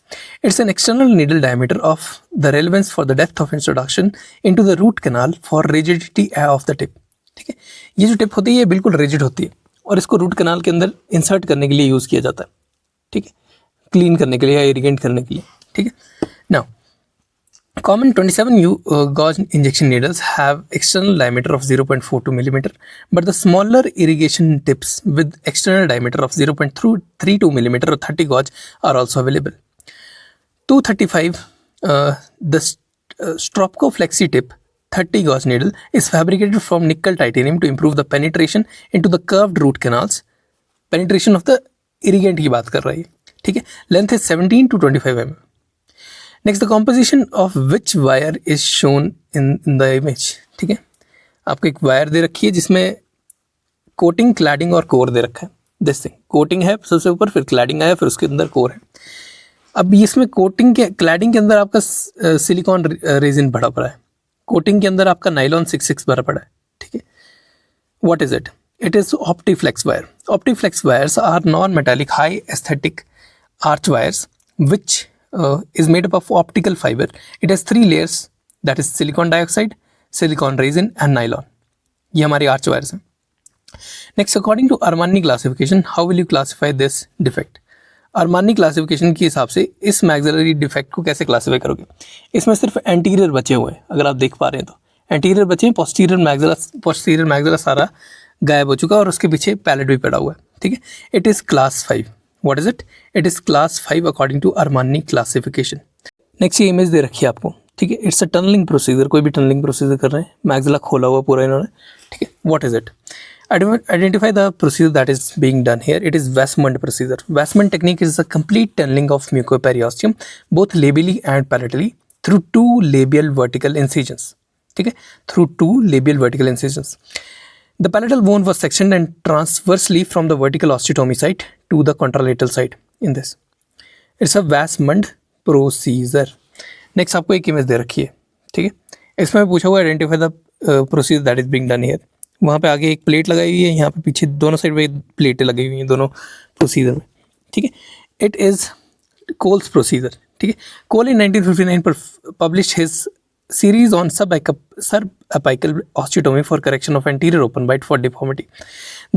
It's an external needle diameter of the relevance for the depth of introduction into the root canal for rigidity of the tip. ठीक है, ये जो tip होती है ये बिल्कुल रिजिड होती है और इसको रूट कैनाल के अंदर इंसर्ट करने के लिए यूज किया जाता है। ठीक है, क्लीन करने के लिए या इरिगेंट करने के लिए। ठीक है, now common 27 gauge injection needles have external diameter of 0.42 millimeter, but the smaller irrigation tips with external diameter of 0.32 millimeter or 30 gauge are also available. 235 the Stropco flexi tip 30 gauge needle is fabricated from nickel titanium to improve the penetration into the curved root canals. Penetration of the irrigant की बात कर रही है। ठीक है, length is 17 to 25 mm. Next, the composition of which wire is shown in the image. ठीक है, आपको एक वायर दे रखी है जिसमें कोटिंग, क्लैडिंग और कोर दे रखा है। दिस थिंग, कोटिंग है सबसे ऊपर, फिर क्लैडिंग आया, फिर उसके अंदर कोर है। अब इसमें कोटिंग के, क्लैडिंग के अंदर आपका सिलिकॉन रेजिन भरा पड़ा है, कोटिंग के अंदर आपका नाइलॉन 66 भरा पड़ा है। ठीक है, what is it? It is Optiflex wire. Optiflex wires are non-metallic high aesthetic arch wires which is made up of optical fiber. It has 3 layers, that is silicon dioxide, silicon resin and nylon. ये हमारे arch wires हैं. Next, according to Armani classification, how will you classify this defect? Armani classification के हिसाब से इस maxillary defect को कैसे classify करोगे? इसमें सिर्फ anterior बचे हुए हैं, अगर आप देख पा रहे हैं तो anterior बचे हैं, posterior maxilla सारा गायब हो चुका है और उसके पीछे पैलेट भी पड़ा हुआ है, ठीक है। It is class 5. What is it? It is class 5 according to Armani classification. Next ये इमेज दे रखी है आपको, ठीक है। इट्स अ टनलिंग प्रोसीजर, कोई भी टनलिंग प्रोसीजर कर रहे हैं, मैग्जिला खोला हुआ पूरा इन्होंने, ठीक है। What is it? Identify the procedure that is being done here. It is Westmund procedure. Westmund technique is a complete tunneling of mucoperiosteum, both labially and palatally, through two labial vertical incisions. ठीक है, through two labial vertical incisions. The palatal bone was sectioned and transversely from the vertical osteotomy site to the contralateral site. In this, it's a Westmund procedure. Next आपको एक image दे रखी है, ठीक है। इसमें पूछा हुआ identify the procedure that is being done here. वहाँ पे आगे एक प्लेट लगाई हुई है, यहाँ पे पीछे दोनों साइड पे प्लेटें लगी हुई हैं दोनों प्रोसीजर में, ठीक है। इट इज़ कोल्स प्रोसीजर, ठीक है। कोल इन 1959 पर पब्लिश हिज सीरीज ऑन सब apical osteotomy for correction of anterior open bite for deformity.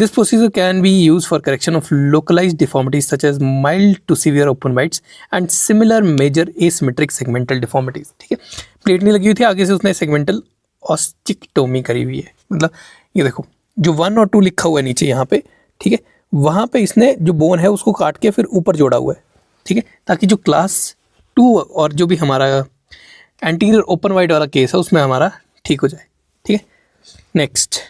This procedure can be used for correction of localized deformities such as mild to severe open bites and similar major asymmetric segmental deformities. ठीक है, plate नहीं लगी हुई थी, आगे से उसने segmental ऑस्टिक्टोमी करी हुई है। मतलब ये देखो जो 1 और 2 लिखा हुआ है नीचे यहाँ पे, ठीक है, वहाँ पे इसने जो बोन है उसको काट के फिर ऊपर जोड़ा हुआ है, ठीक है, ताकि जो क्लास 2 और जो भी हमारा एंटीरियर ओपन वाइड वाला केस है उसमें हमारा ठीक हो जाए, ठीक है। Next,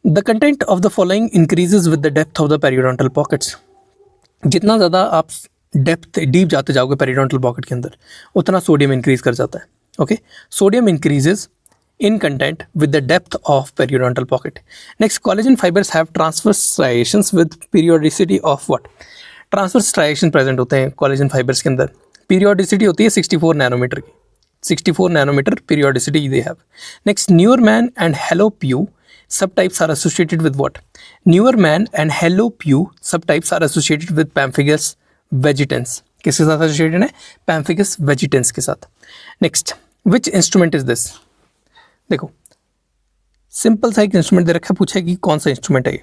the content of the following increases with the depth of the periodontal pockets. जितना ज़्यादा आप डेप्थ डीप जाते जाओगे पेरियोडोंटल पॉकेट के अंदर, उतना सोडियम इंक्रीज कर जाता है। Okay, sodium increases in content with the depth of periodontal pocket. Next, collagen fibers have transverse striations with periodicity of what? Transverse striations present होते हैं collagen fibers के अंदर। Periodicity होती है 64 नैनोमीटर की, 64 nanometre periodicity they have. Next, Neuermann and Hello-Pugh subtypes are associated with what? Neuermann and Hello-Pugh subtypes are associated with Pemphigus vegetans. किसके साथ associated है? Pemphigus vegetans के साथ। Next, which instrument is this? देखो simple सा एक instrument दे रखा है, पूछा है कि कौन सा इंस्ट्रूमेंट है ये।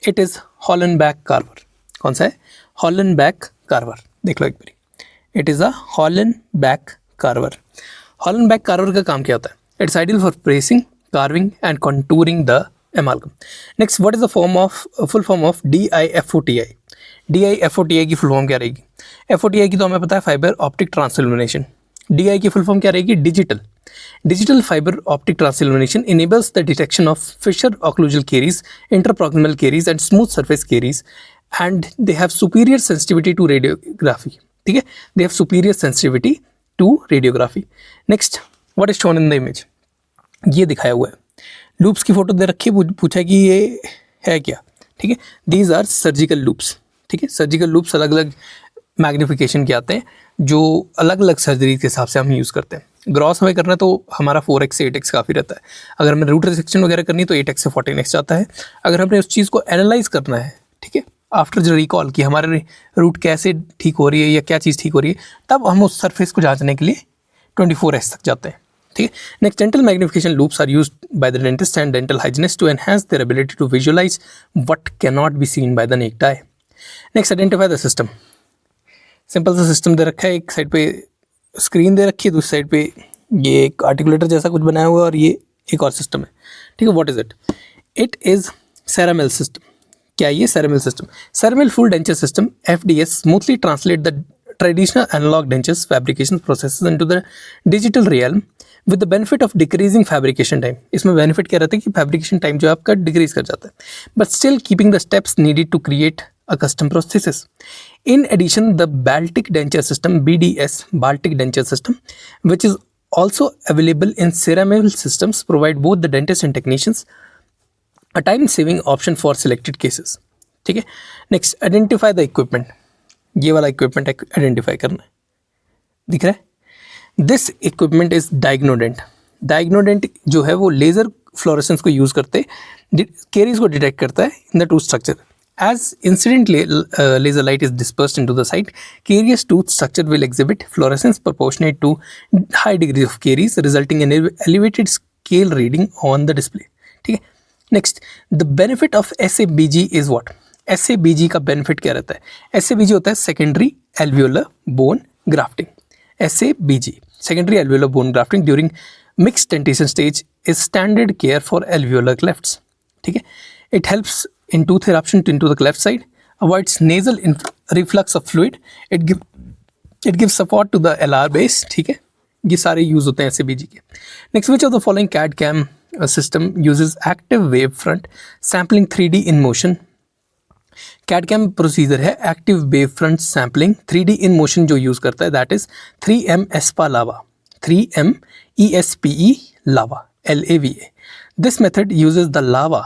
It is Hollenback carver. कौन सा है? Hollenback carver. देख लो एक बारी, it is a Hollenback carver. Hollenback carver का काम क्या होता है? It's ideal for pressing, carving and contouring the amalgam. Next, what is the full form of DIFOTI? DIFOTI की फुल फॉर्म क्या रहेगी? FOTI की तो हमें पता है, फाइबर ऑप्टिक ट्रांसइल्यूमिनेशन। DI की फुल फॉर्म क्या रहेगी? Digital. Digital fiber optic transillumination enables the detection of fissure occlusal caries, interproximal caries and smooth surface caries, and they have superior sensitivity to radiography. ठीक है, they have superior sensitivity to radiography. Next, what is shown in the image? ये दिखाया हुआ है, loops की photo दे रखी है, पूछा कि ये है क्या, ठीक है। These are surgical loops, ठीक है। सर्जिकल लूप्स अलग अलग मैग्नीफिकेशन के आते हैं जो अलग अलग सर्जरी के हिसाब से हम यूज़ करते हैं। ग्रॉस हमें करना तो हमारा 4x से 8x काफ़ी रहता है। अगर हमें रूट रिसेक्शन वगैरह करनी है तो 8x से 14x जाता है। अगर हमने उस चीज़ को एनालाइज करना है, ठीक है, आफ्टर जो रिकॉल कि हमारे रूट कैसे ठीक हो रही है या क्या चीज़ ठीक हो रही है, तब हम उस सरफेस को जांचने के लिए 24x तक जाते हैं, ठीक है। Next, dental magnification loupes are used by the dentist and dental hygienist to enhance their ability to visualise what can not be seen by the naked eye. Next, identify the system. Simple सा system दे रखा है, एक side पे screen दे रखी है, दूसरी side पे ये एक आर्टिकुलेटर जैसा कुछ बनाया हुआ है और ये एक और सिस्टम है, ठीक है। What is it? It is Ceramill system. क्या ये Ceramill system? Ceramill full denture system FDS smoothly translate the traditional analogue dentures fabrication processes into the digital realm with the benefit of decreasing fabrication time. इसमें benefit क्या रहता है कि fabrication time जो आपका decrease कर जाता है, but still keeping the steps needed to create a custom prosthesis. In addition, the Baltic denture system, BDS, Baltic denture system, which is also available in Ceramil systems, provide both the dentist and technicians a time-saving option for selected cases. ठीक है। Next, identify the equipment. ये वाला equipment identify करना है, दिख रहा है? This equipment is Diagnodent. Diagnodent जो है वो लेजर फ्लोरेसेंस को यूज़ करते caries को डिटेक्ट करता है in the tooth structure. As incident laser light is dispersed into the site, carious tooth structure will exhibit fluorescence proportionate to high degrees of caries, resulting in elevated scale reading on the display. ठीक है। Next, the benefit of SABG is what? SABG का benefit क्या रहता है? SABG होता है secondary alveolar bone grafting. SABG, secondary alveolar bone grafting during mixed dentition stage is standard care for alveolar clefts. ठीक है. It helps in tooth eruption into the cleft side, avoids nasal reflux of fluid, it gives support to the LR base. ठीक है, ये सारे use होते हैं SABG के. Next, which of the following CAD/CAM system uses active wave front sampling 3D in motion? CAD/CAM procedure है active wave front sampling 3D in motion जो use करता है, that is 3M ESPA Lava, 3M ESPE Lava, LAVA. This method uses the lava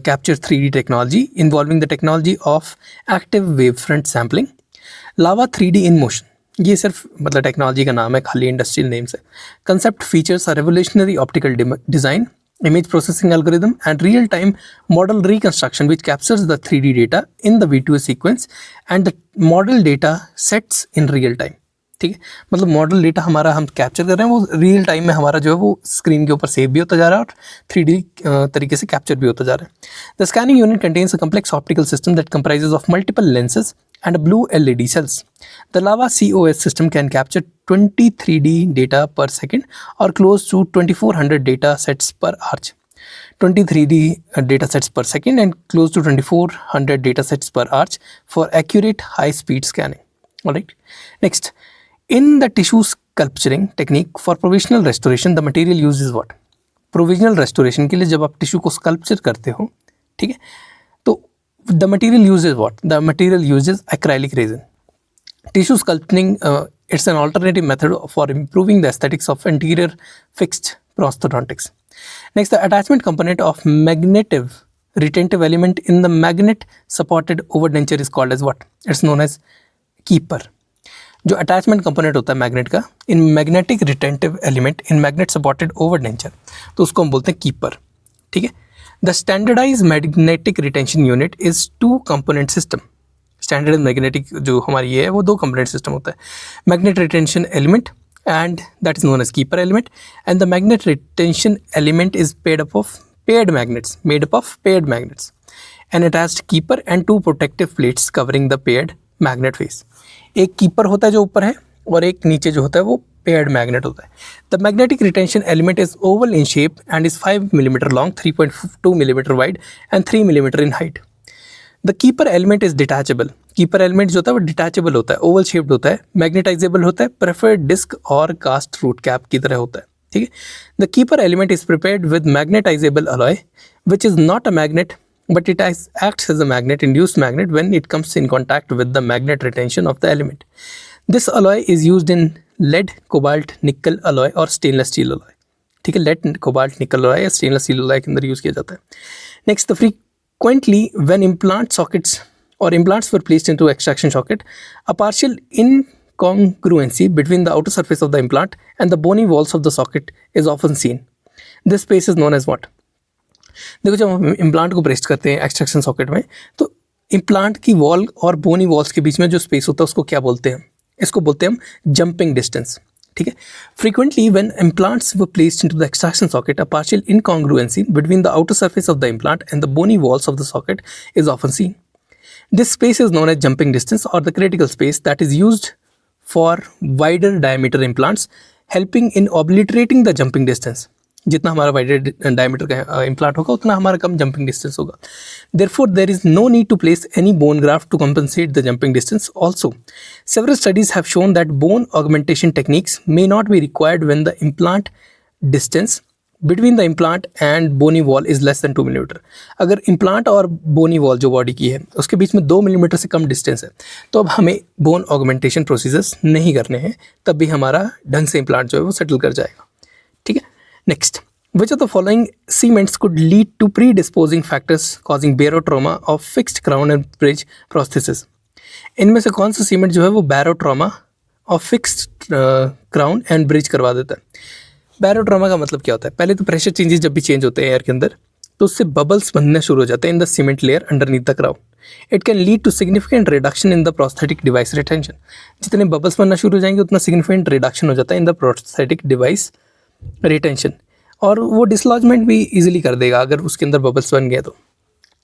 capture 3D technology involving the technology of active wavefront sampling. Lava 3D in motion, ये सिर्फ मतलब technology का नाम है, खाली इंडस्ट्रियल नेम्स है. Concept features a revolutionary optical design, image processing algorithm and real-time model reconstruction which captures the 3D data in the V2A sequence and the model data sets in real time. ठीक है, मतलब model data हमारा हम capture कर रहे हैं, वो real time में हमारा जो है वो स्क्रीन के ऊपर सेव भी होता जा रहा है और 3D तरीके से कैप्चर भी होता जा रहा है. The scanning unit contains a complex optical system that comprises of multiple lenses and blue LED cells. The Lava COS system can capture 20 3D data per second or close to 2400 data sets per arch. 20 3D data sets per second and close to 2400 data sets per arch for accurate high-speed scanning. Alright. Next, in the tissue sculpturing technique for provisional restoration, the material used is what? Provisional restoration के लिए जब आप tissue को sculpture करते हो, ठीक है, तो the material used is what? The material used is acrylic resin. Tissue sculpting, it's an alternative method for improving the aesthetics of anterior fixed prosthodontics. Next, the attachment component of magnetive retentive element in the magnet supported overdenture is called as what? It's known as keeper. जो attachment component होता है magnet का in magnetic retentive element in magnet supported overdenture, तो उसको हम बोलते हैं keeper. ठीक है. The standardise magnetic retention unit is 2 component system. Standard magnetic जो हमारी ये है वो 2 कंपोनेंट सिस्टम होता है, magnet retention element and that is known as keeper element, and the magnet retention element is made up of paired magnets, an attached keeper and 2 protective plates covering the paired magnet face. एक keeper होता है जो ऊपर है और एक नीचे जो होता है वो paired magnet होता है. The magnetic retention element is oval in shape and is 5 mm long, 3.2 mm wide and 3 mm in height. The keeper element is detachable. Keeper element जो होता है वो डिटैचेबल होता है, ओवल शेप्ड होता है, मैग्नेटाइजेबल होता है, प्रेफर्ड डिस्क और कास्ट रूट कैप की तरह होता है. ठीक है. The keeper element is prepared with magnetizable alloy which is not a magnet but it acts as a magnet, induced magnet, when it comes in contact with the magnet retention of the element. This alloy is used in lead, cobalt, nickel alloy और stainless steel alloy. ठीक है, lead, cobalt, nickel alloy या stainless steel alloy के अंदर use किया जाता है. Next, the frequently when implant sockets or implants were placed into extraction socket, a partial incongruency between the outer surface of the implant and the bony walls of the socket is often seen. This space is known as what? देखो, जब हम implant को press करते हैं extraction socket में, तो implant की wall और बोनी वॉल्स के बीच में जो स्पेस होता है उसको क्या बोलते हैं? इसको बोलते हैं हम जंपिंग डिस्टेंस. ठीक है. Frequently when implants were placed into the extraction socket, a partial incongruency between the outer surface of the implant and the bony walls of the socket is often seen. This space is known as jumping distance or the critical space that is used for wider diameter implants, helping in obliterating the jumping distance. जितना हमारा wider diameter का implant होगा उतना हमारा कम jumping distance होगा. Therefore, there is no need to place any bone graft to compensate the jumping distance. Also, several studies have shown that bone augmentation techniques may not be required when the implant distance between the implant and bony wall is less than 2 mm. अगर implant और bony wall जो body की है उसके बीच में 2 mm से कम distance है, तो अब हमें बोन ऑगमेंटेशन प्रोसीजर्स नहीं करने हैं, तब भी हमारा ढंग से इम्प्लांट जो है वो सेटल कर जाएगा. ठीक है. Next, which of the following cements could lead to predisposing factors causing barotrauma of fixed crown and bridge prosthesis. इनमें से कौन सा सीमेंट जो है वो barotrauma of fixed crown and bridge करवा देता है? बैरोट्रोमा का मतलब क्या होता है? पहले तो प्रेशर चेंजेस जब भी चेंज होते हैं एयर के अंदर, तो उससे बबल्स बनने शुरू हो जाते हैं in the cement layer underneath the crown. It can lead to significant reduction in the prosthetic device retention. जितने बबल्स बनना शुरू हो जाएंगे उतना सिग्निफिकेंट रिडक्शन हो जाता है इन द प्रोस्थेटिक डिवाइस रिटेंशन, और वो डिसलॉजमेंट भी ईजिली कर देगा अगर उसके अंदर बबल्स बन गए तो,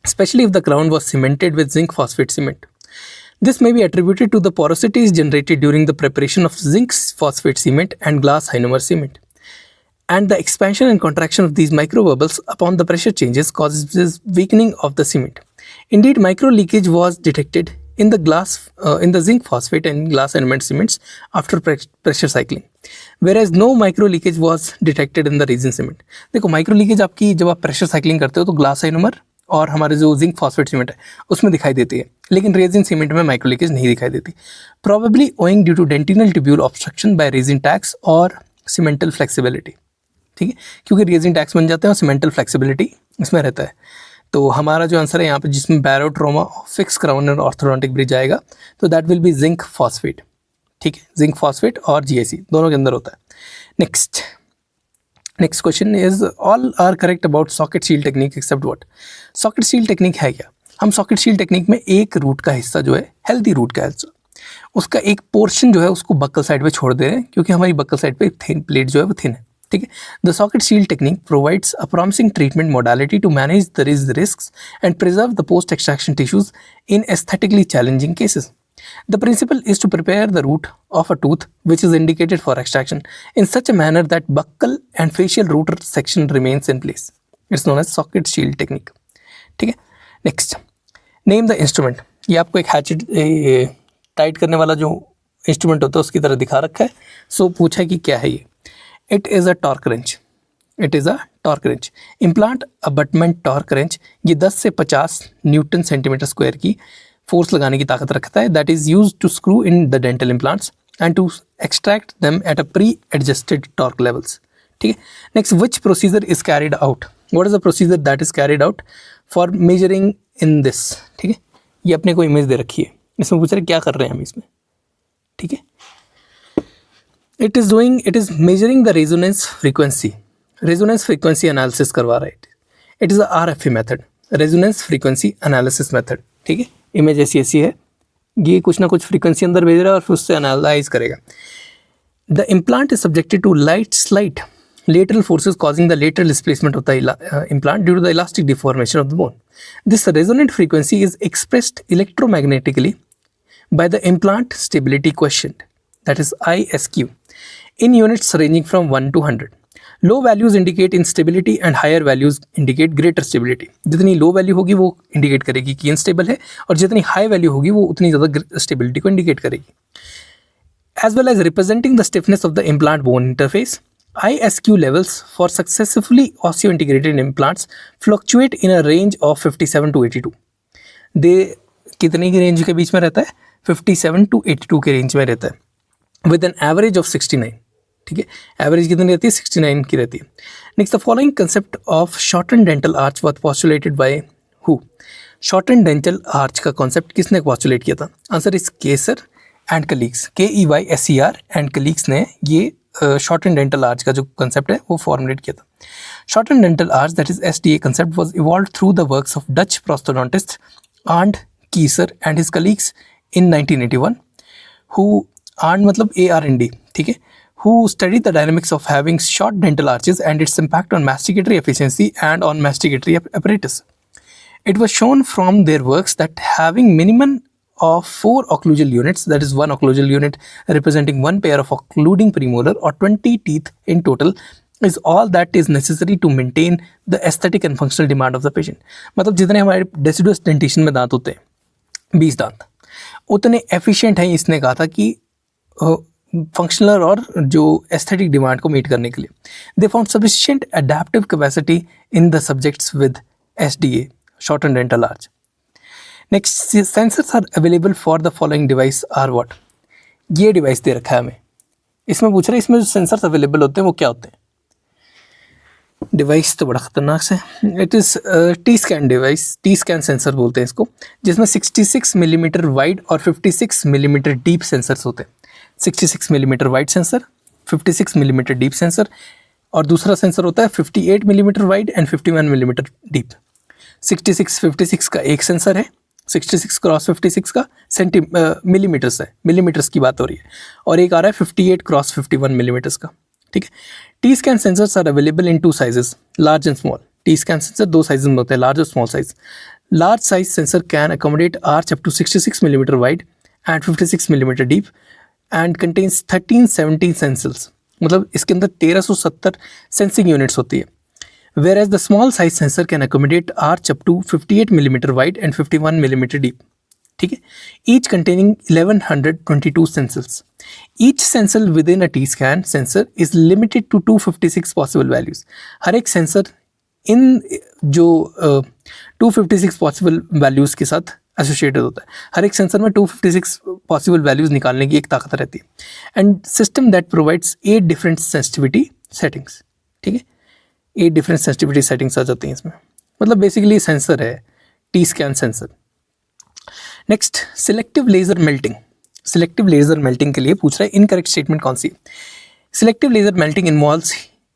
specially if the crown was cemented with zinc phosphate cement. This may be attributed to the porosities generated during the preparation of zinc phosphate cement and glass ionomer cement. and the expansion and contraction of these microbubbles upon the pressure changes causes this weakening of the cement. Indeed, micro leakage was detected in the zinc phosphate and glass element cements after pressure cycling, whereas no micro leakage was detected in the resin cement. देखो micro leakage आपकी जब आप pressure cycling करते हो तो glass ionomer और हमारे जो जिंक फॉस्फेट सीमेंट है उसमें दिखाई देती है, लेकिन रेजिन सीमेंट में माइक्रो लीकेज नहीं दिखाई देती, probably owing due to dentinal tubule obstruction by resin tags और सीमेंटल फ्लेक्सिबिलिटी. ठीक है, क्योंकि रेजिन टैक्स बन जाते हैं और सीमेंटल फ्लेक्सिबिलिटी इसमें रहता है. तो हमारा जो आंसर है यहाँ पे जिसमें बैरोट्रोमा फिक्स क्राउन और ऑर्थोडोंटिक ब्रिज आएगा तो that will be zinc phosphate. ठीक है, जिंक फॉस्फेट और जीआईसी दोनों के अंदर होता है. Next question is all are correct about socket seal technique except what. Socket seal technique है क्या? हम सॉकेट सील टेक्निक में एक रूट का हिस्सा जो है हेल्दी रूट का हिस्सा उसका एक पोर्शन जो है उसको बक्कल साइड पे छोड़ दे रहे हैं क्योंकि हमारी बक्कल साइड पे थिन प्लेट जो है वो थिन है. ठीक है, the socket seal technique provides a promising treatment modality to manage the risks and preserve the post extraction tissues in aesthetically challenging cases. The principle is to prepare the root of a tooth which is indicated for extraction in such a manner that buccal and facial root section remains in place. It's known as socket shield technique. ठीक है, next name the instrument. ये आपको एक hatchet tight करने वाला जो instrument होता है उसकी तरह दिखा रखा है. सो पूछा है कि क्या है ये. It is a torque wrench. It is a torque wrench. Implant abutment torque wrench. ये 10 से 50 न्यूटन सेंटीमीटर स्क्वायर की फोर्स लगाने की ताकत रखता है. That is use to screw in the dental implants and to extract them at a pre adjusted torque levels. ठीक है, next which procedure is carried out. What is the procedure that is carried out for measuring in this. ठीक है, ये अपने को image दे रखी है, इसमें पूछ रहे क्या कर रहे हैं हम इसमें. ठीक है, it is measuring the resonance frequency. Resonance frequency analysis करवा रहा है. It is a RFA method, resonance frequency analysis method. ठीक है, इमेज ऐसी है, ये कुछ ना कुछ फ्रीक्वेंसी अंदर भेज रहा है और फिर उससे एनालाइज करेगा. The implant is subjected to slight lateral forces causing the lateral displacement of the implant due to the elastic deformation of the bone. This resonant frequency is expressed electromagnetically by the implant stability quotient, that is ISQ, in units ranging from 1 to 100. Low values indicate instability and higher values indicate greater stability. जितनी low value होगी वो indicate करेगी कि unstable है और जितनी high value होगी वो उतनी ज़्यादा stability को indicate करेगी. As well as representing the stiffness of the implant bone interface, ISQ levels for successively osseointegrated implants fluctuate in a range of 57 to 82. दे कितने की रेंज के बीच में रहता है? 57 to 82 के रेंज में रहता है with an average of 69. ठीक है, एवरेज कितनी रहती है? 69 की रहती है. Next, the following concept of shorten dental arch was postulated by who. Shorten dental arch का कॉन्सेप्ट किसने पोस्टुलेट किया था? Answer is Kesar and colleagues. KEYSER and colleagues ने ये शॉर्टन डेंटल आर्च का जो कंसेप्ट है वो फॉर्मुलेट किया था. Shortened dental arch that is SDA concept was evolved through the works of Dutch prosthodontist Arnd Kayser and his colleagues in 1981 who Arnd मतलब ARND. ठीक है, who studied the dynamics of having short dental arches and its impact on masticatory efficiency and on masticatory apparatus. It was shown from their works that having minimum of 4 occlusal units, that is 1 occlusal unit representing one pair of occluding premolar or 20 teeth in total, is all that is necessary to maintain the aesthetic and functional demand of the patient. मतलब जितने हमारे deciduous dentition में दांत होते हैं 20 दांत उतने efficient हैं, इसने कहा था कि फंक्शनल और जो एस्थेटिक डिमांड को मीट करने के लिए. They found sufficient adaptive capacity in the subjects with SDA shortened dental arch. Next, sensors are available for the following device are what. ये डिवाइस दे रखा है हमें, इसमें पूछ रहे हैं इसमें जो सेंसर्स अवेलेबल होते हैं वो क्या होते हैं. डिवाइस तो बड़ा खतरनाक से. इट इज़ T-स्कैन डिवाइस, T-स्कैन सेंसर बोलते हैं इसको, जिसमें 66 मिलीमीटर वाइड और 56 मिलीमीटर डीप सेंसर्स होते हैं. 66 millimetre wide sensor, 56 millimetre deep sensor, और दूसरा सेंसर होता है 58 millimetre wide and 51 millimetre deep. 56 का एक सेंसर है, 66 क्रॉस 56 का मिलीमीटर्स है, मिलीमीटर्स की बात हो रही है, और एक आ रहा है 58 क्रॉस 51 मिलीमीटर्स का. ठीक है, T scan sensors are available in 2 sizes, large and small. T scan sensor 2 size में होते हैं, लार्ज और small size. Large size sensor can accommodate arch up to 66 millimeter wide and 56 millimeter deep and contains 1370 sensors. मतलब इसके अंदर 1370 sensing units होती है. Whereas the small size sensor can accommodate arch up to 58 mm wide and 51 mm deep. ठीक है, each containing 1122 sensors. Each sensor within a T-scan sensor is limited to 256 possible values. हर एक sensor इन जो 256 possible values के साथ associated होता है. हर एक sensor में 256 पॉसिबल वैल्यूज़ निकालने की एक ताकत रहती है. And system that provides 8 different sensitivity settings. ठीक है, 8 डिफरेंट सेंसिटिविटी सेटिंग्स आ जाती हैं इसमें. मतलब बेसिकली सेंसर है, T scan sensor. Next, selective laser melting. Selective laser melting के लिए पूछ रहा है इनकरेक्ट स्टेटमेंट कौन सी है. Selective laser melting involves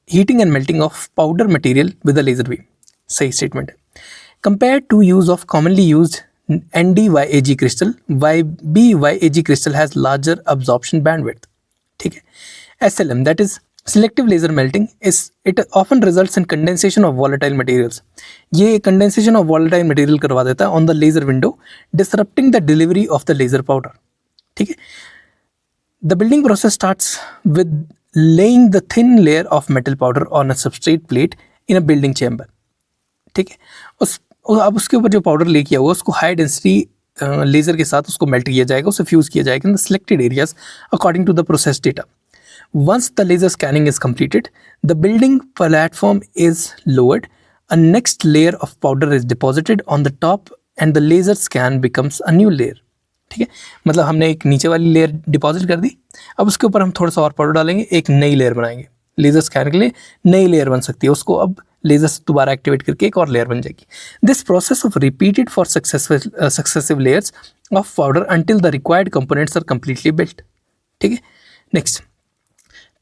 heating and melting of powder material with a laser beam. सही स्टेटमेंट है. Compare to use of commonly used NdYAG crystal, BYAG crystal has larger absorption bandwidth. ठीक है. SLM, that is selective laser melting, it often results in condensation of volatile materials. ये condensation of volatile material करवा देता है on the laser window, disrupting the delivery of the laser powder. ठीक है. The building process starts with laying the thin layer of metal powder on a substrate plate in a building chamber. ठीक है. अब उसके ऊपर जो powder ले किया हुआ उसको हाई डेंसिटी लेज़र के साथ उसको मेल्ट किया जाएगा, उसे फ्यूज़ किया जाएगा in the selected areas according to the process data. Once the laser scanning is completed, the building platform is lowered, a next layer of powder is deposited on the top and the laser scan becomes a new layer. ठीक है, मतलब हमने एक नीचे वाली layer deposit कर दी, अब उसके ऊपर हम थोड़ा सा और पाउडर डालेंगे, एक नई लेयर बनाएंगे. लेज़र स्कैन के लिए नई लेयर बन सकती है, उसको अब लेजर दोबारा एक्टिवेट करके एक और लेयर बन जाएगी. This process of repeated for successive layers of powder until the required components are completely built. ठीक है. Next,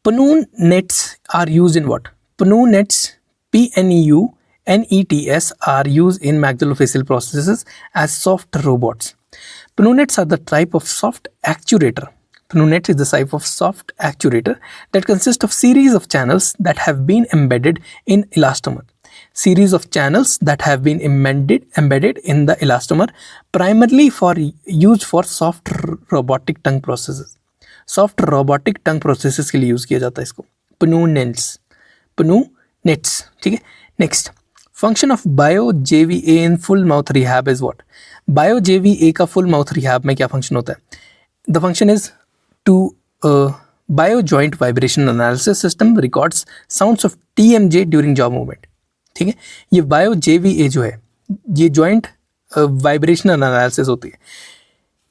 pneunets are use in what. Pneunets PNEUNETS are used in maxillofacial processes as soft robots. Pneumates are the type of soft actuator. Pneumatic is the type of soft actuator that consists of series of channels that have been embedded in elastomer. Series of channels that have been embedded in the elastomer, primarily used for soft robotic tongue processes. Soft robotic tongue processes के लिए use किया जाता है इसको. Pneumates. ठीक है. Next, function of BioJVA in full mouth rehab is what? BioJVA का full mouth rehab में क्या function होता है? The function is to BioJoint vibration analysis system records sounds of TMJ during jaw movement. ठीक है, ये BioJVA जो है ये जॉइंट वाइब्रेशनल एनालिसिस होती है.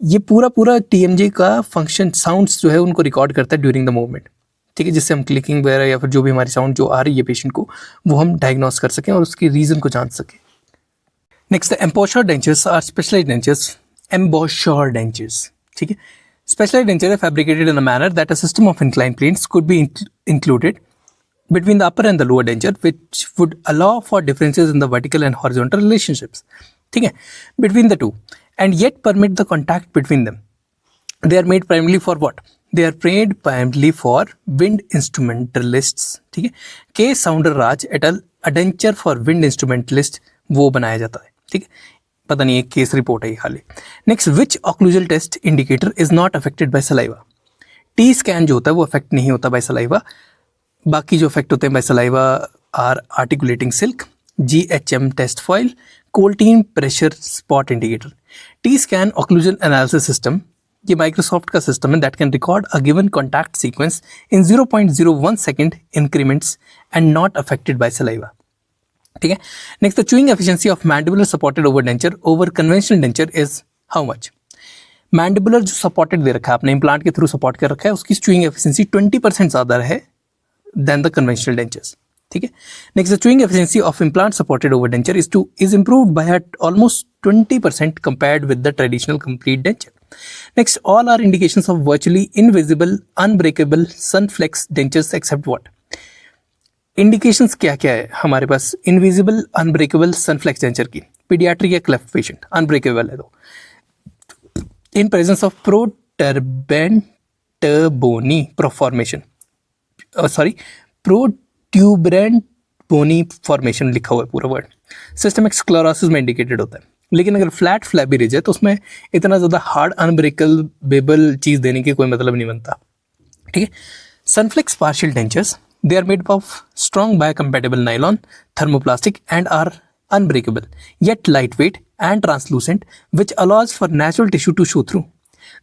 ये पूरा TMJ का फंक्शन साउंड्स जो है उनको रिकॉर्ड करता है ड्यूरिंग द मूवमेंट. ठीक है, जिससे हम क्लिकिंग वगैरह या फिर जो भी हमारी साउंड जो आ रही है पेशेंट को वो हम डायग्नोस कर सकें और उसकी रीज़न को जान सकें. Next, the embouchure dentures are specialized dentures. Embouchure dentures. ठीक है. Specialized dentures are fabricated in a manner that a system of inclined planes could be included between the upper and the lower denture, which would allow for differences in the vertical and horizontal relationships. ठीक है, between the two, and yet permit the contact between them. They are made primarily for what? They are made primarily for wind instrumentalists. ठीक है, K. Soundarraj et al. A denture for wind instrumentalist वो बनाया जाता है. ठीक है, पता नहीं एक केस रिपोर्ट है ये खाली. Next, which occlusal test indicator is not affected by saliva. T scan जो होता है वो अफेक्ट नहीं होता बाय सलाइवा. बाकी जो अफेक्ट होते हैं by saliva are articulating silk, GHM test foil, Coltene pressure spot indicator. T scan occlusal analysis system ये माइक्रोसॉफ्ट का सिस्टम है that can record a given contact sequence in 0.01 second increments and not affected by saliva. ठीक है. Next, the chewing efficiency of mandibular supported over denture over conventional denture is how much. Mandibular जो supported दे रखा है आपने implant के through support कर रखा है उसकी चूइंग एफिशिएंसी 20% ज़्यादा है देन द कन्वेंशनल डेंचर्स. ठीक है. Next, the chewing efficiency of implant supported over denture is improved by almost 20% compared with the traditional complete denture. Next, all are indications of virtually invisible, unbreakable sunflex dentures except what? Indications क्या क्या है हमारे पास invisible unbreakable sunflex denture की. Paediatric या cleft patient unbreakable है तो in presence of protuberant bony formation protuberant bony formation लिखा हुआ है पूरा वर्ड. सिस्टमिक स्क्लेरोसिस में इंडिकेटेड होता है. लेकिन अगर फ्लैट फ्लैबी रिज है तो उसमें इतना ज़्यादा हार्ड अनब्रेकेबल चीज़ देने की कोई मतलब नहीं बनता. ठीक है. Sunflex partial dentures, they are made up of strong biocompatible nylon, thermoplastic and are unbreakable, yet lightweight and translucent, which allows for natural tissue to show through.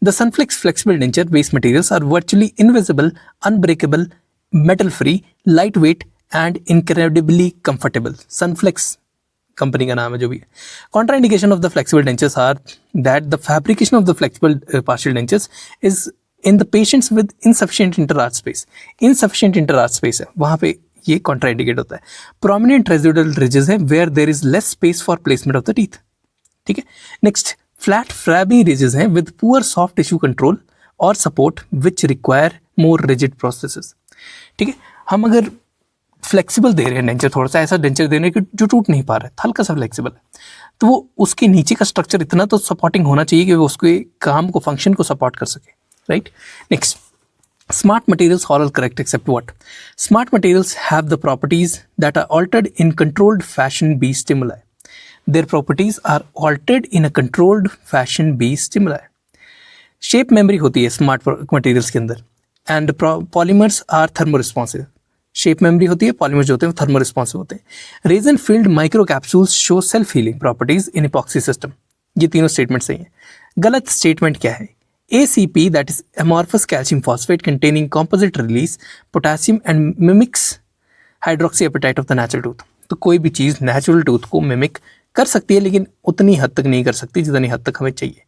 The Sunflex flexible denture based materials are virtually invisible, unbreakable, metal-free, lightweight and incredibly comfortable. Sunflex company का नाम है जो भी है. Contraindication of the flexible dentures are that the fabrication of the flexible partial dentures is in the patients with insufficient interarch space. Insufficient interarch space है वहाँ पे ये contraindicate होता है. Prominent residual ridges है where there is less space for placement of the teeth. ठीक है. Next, flat flabby ridges हैं with poor soft tissue control or support which require more rigid processes. ठीक है. हम अगर फ्लेक्सिबल दे रहे हैं डेंचर, थोड़ा सा ऐसा डेंचर देने की जो टूट नहीं पा रहा है, हल्का सा फ्लेक्सिबल है, तो वो उसके नीचे का स्ट्रक्चर इतना तो सपोर्टिंग होना चाहिए कि वो उसके काम को, फंक्शन को सपोर्ट कर सके, right. Next, smart materials all correct except what? Smart materials have the properties that are altered in controlled fashion by stimuli. Their properties are altered in a controlled fashion by stimuli. Shape memory होती है smart materials के अंदर, and polymers are thermo responsive. Shape memory होती है, polymers जो होते हैं thermo responsive होते हैं. Resin filled micro capsules show self healing properties in epoxy system. ये तीनों स्टेटमेंट सही हैं. गलत स्टेटमेंट क्या है? ACP, that is amorphous calcium phosphate containing composite release potassium and mimics hydroxyapatite of the natural tooth. तो कोई भी चीज़ नेचुरल टूथ को मिमिक कर सकती है लेकिन उतनी हद तक नहीं कर सकती जितनी हद तक हमें चाहिए.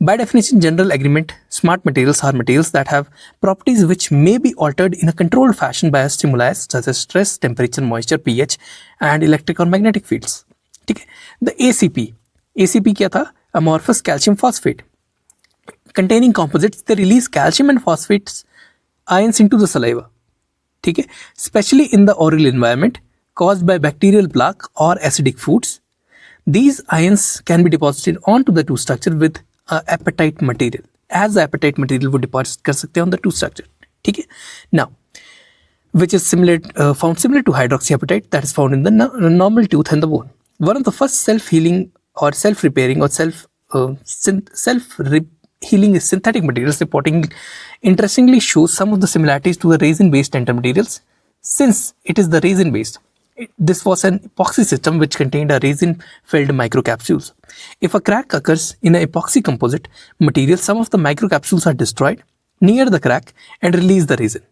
By definition general agreement, smart materials are materials that have properties which may be altered in a controlled fashion by stimuli such as stress, temperature, moisture, pH and electric और मैग्नेटिक फील्ड्स. ठीक है. The ACP क्या था? Amorphous calcium phosphate containing composites, they release calcium and phosphates ions into the saliva. ठीक है. Especially in the oral environment caused by bacterial plaque or acidic foods. These ions can be deposited onto the tooth structure with apatite material. As the apatite material वो deposit कर सकते हैं on the tooth structure. ठीक है. Now, which is found similar to hydroxyapatite that is found in the normal tooth and the bone. One of the first self-healing or self-repairing or self-healing synthetic materials reporting interestingly shows some of the similarities to the resin-based dental materials. Since it is the resin-based, this was an epoxy system which contained a resin-filled microcapsules. If a crack occurs in an epoxy composite material, some of the microcapsules are destroyed near the crack and release the resin.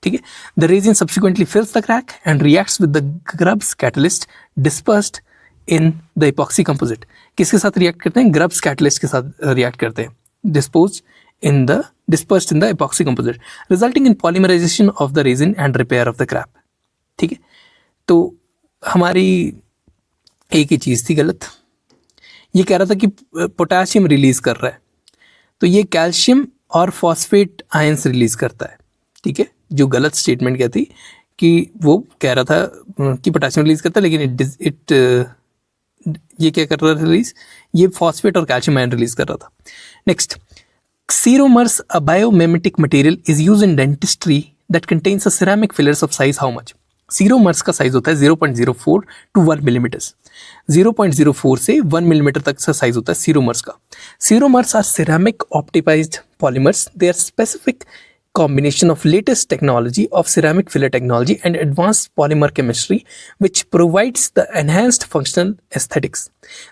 ठीक है. The resin subsequently fills the crack and reacts with the Grubbs catalyst dispersed in the epoxy composite. किसके साथ react करते हैं? Grubbs catalyst के साथ react करते हैं. Dispersed in the epoxy composite, resulting in polymerization of the resin and repair of the crack. ठीक है. तो हमारी एक ही चीज़ थी गलत. ये कह रहा था कि पोटेशियम रिलीज कर रहा है, तो ये कैल्शियम और फॉस्फेट आयंस रिलीज करता है. ठीक है. जो गलत स्टेटमेंट क्या थी कि वो कह रहा था कि पोटेशियम रिलीज करता है लेकिन ये क्या कर रहा है रिलीज? ये फॉस्फेट और कैल्शियम आयन रिलीज कर रहा था. Next, ceromers, a biomimetic material is used in dentistry that contains a ceramic fillers of size how much? Ceromers का साइज होता है 0.04 to 1 मिलीमीटर्स. 0.04 से 1 मिलीमीटर तक का साइज होता है सीरोमर्स का. Ceromers are ceramic optimised polymers. They are specific combination of latest technology of ceramic filler technology and advanced polymer chemistry which provides the enhanced functional aesthetics.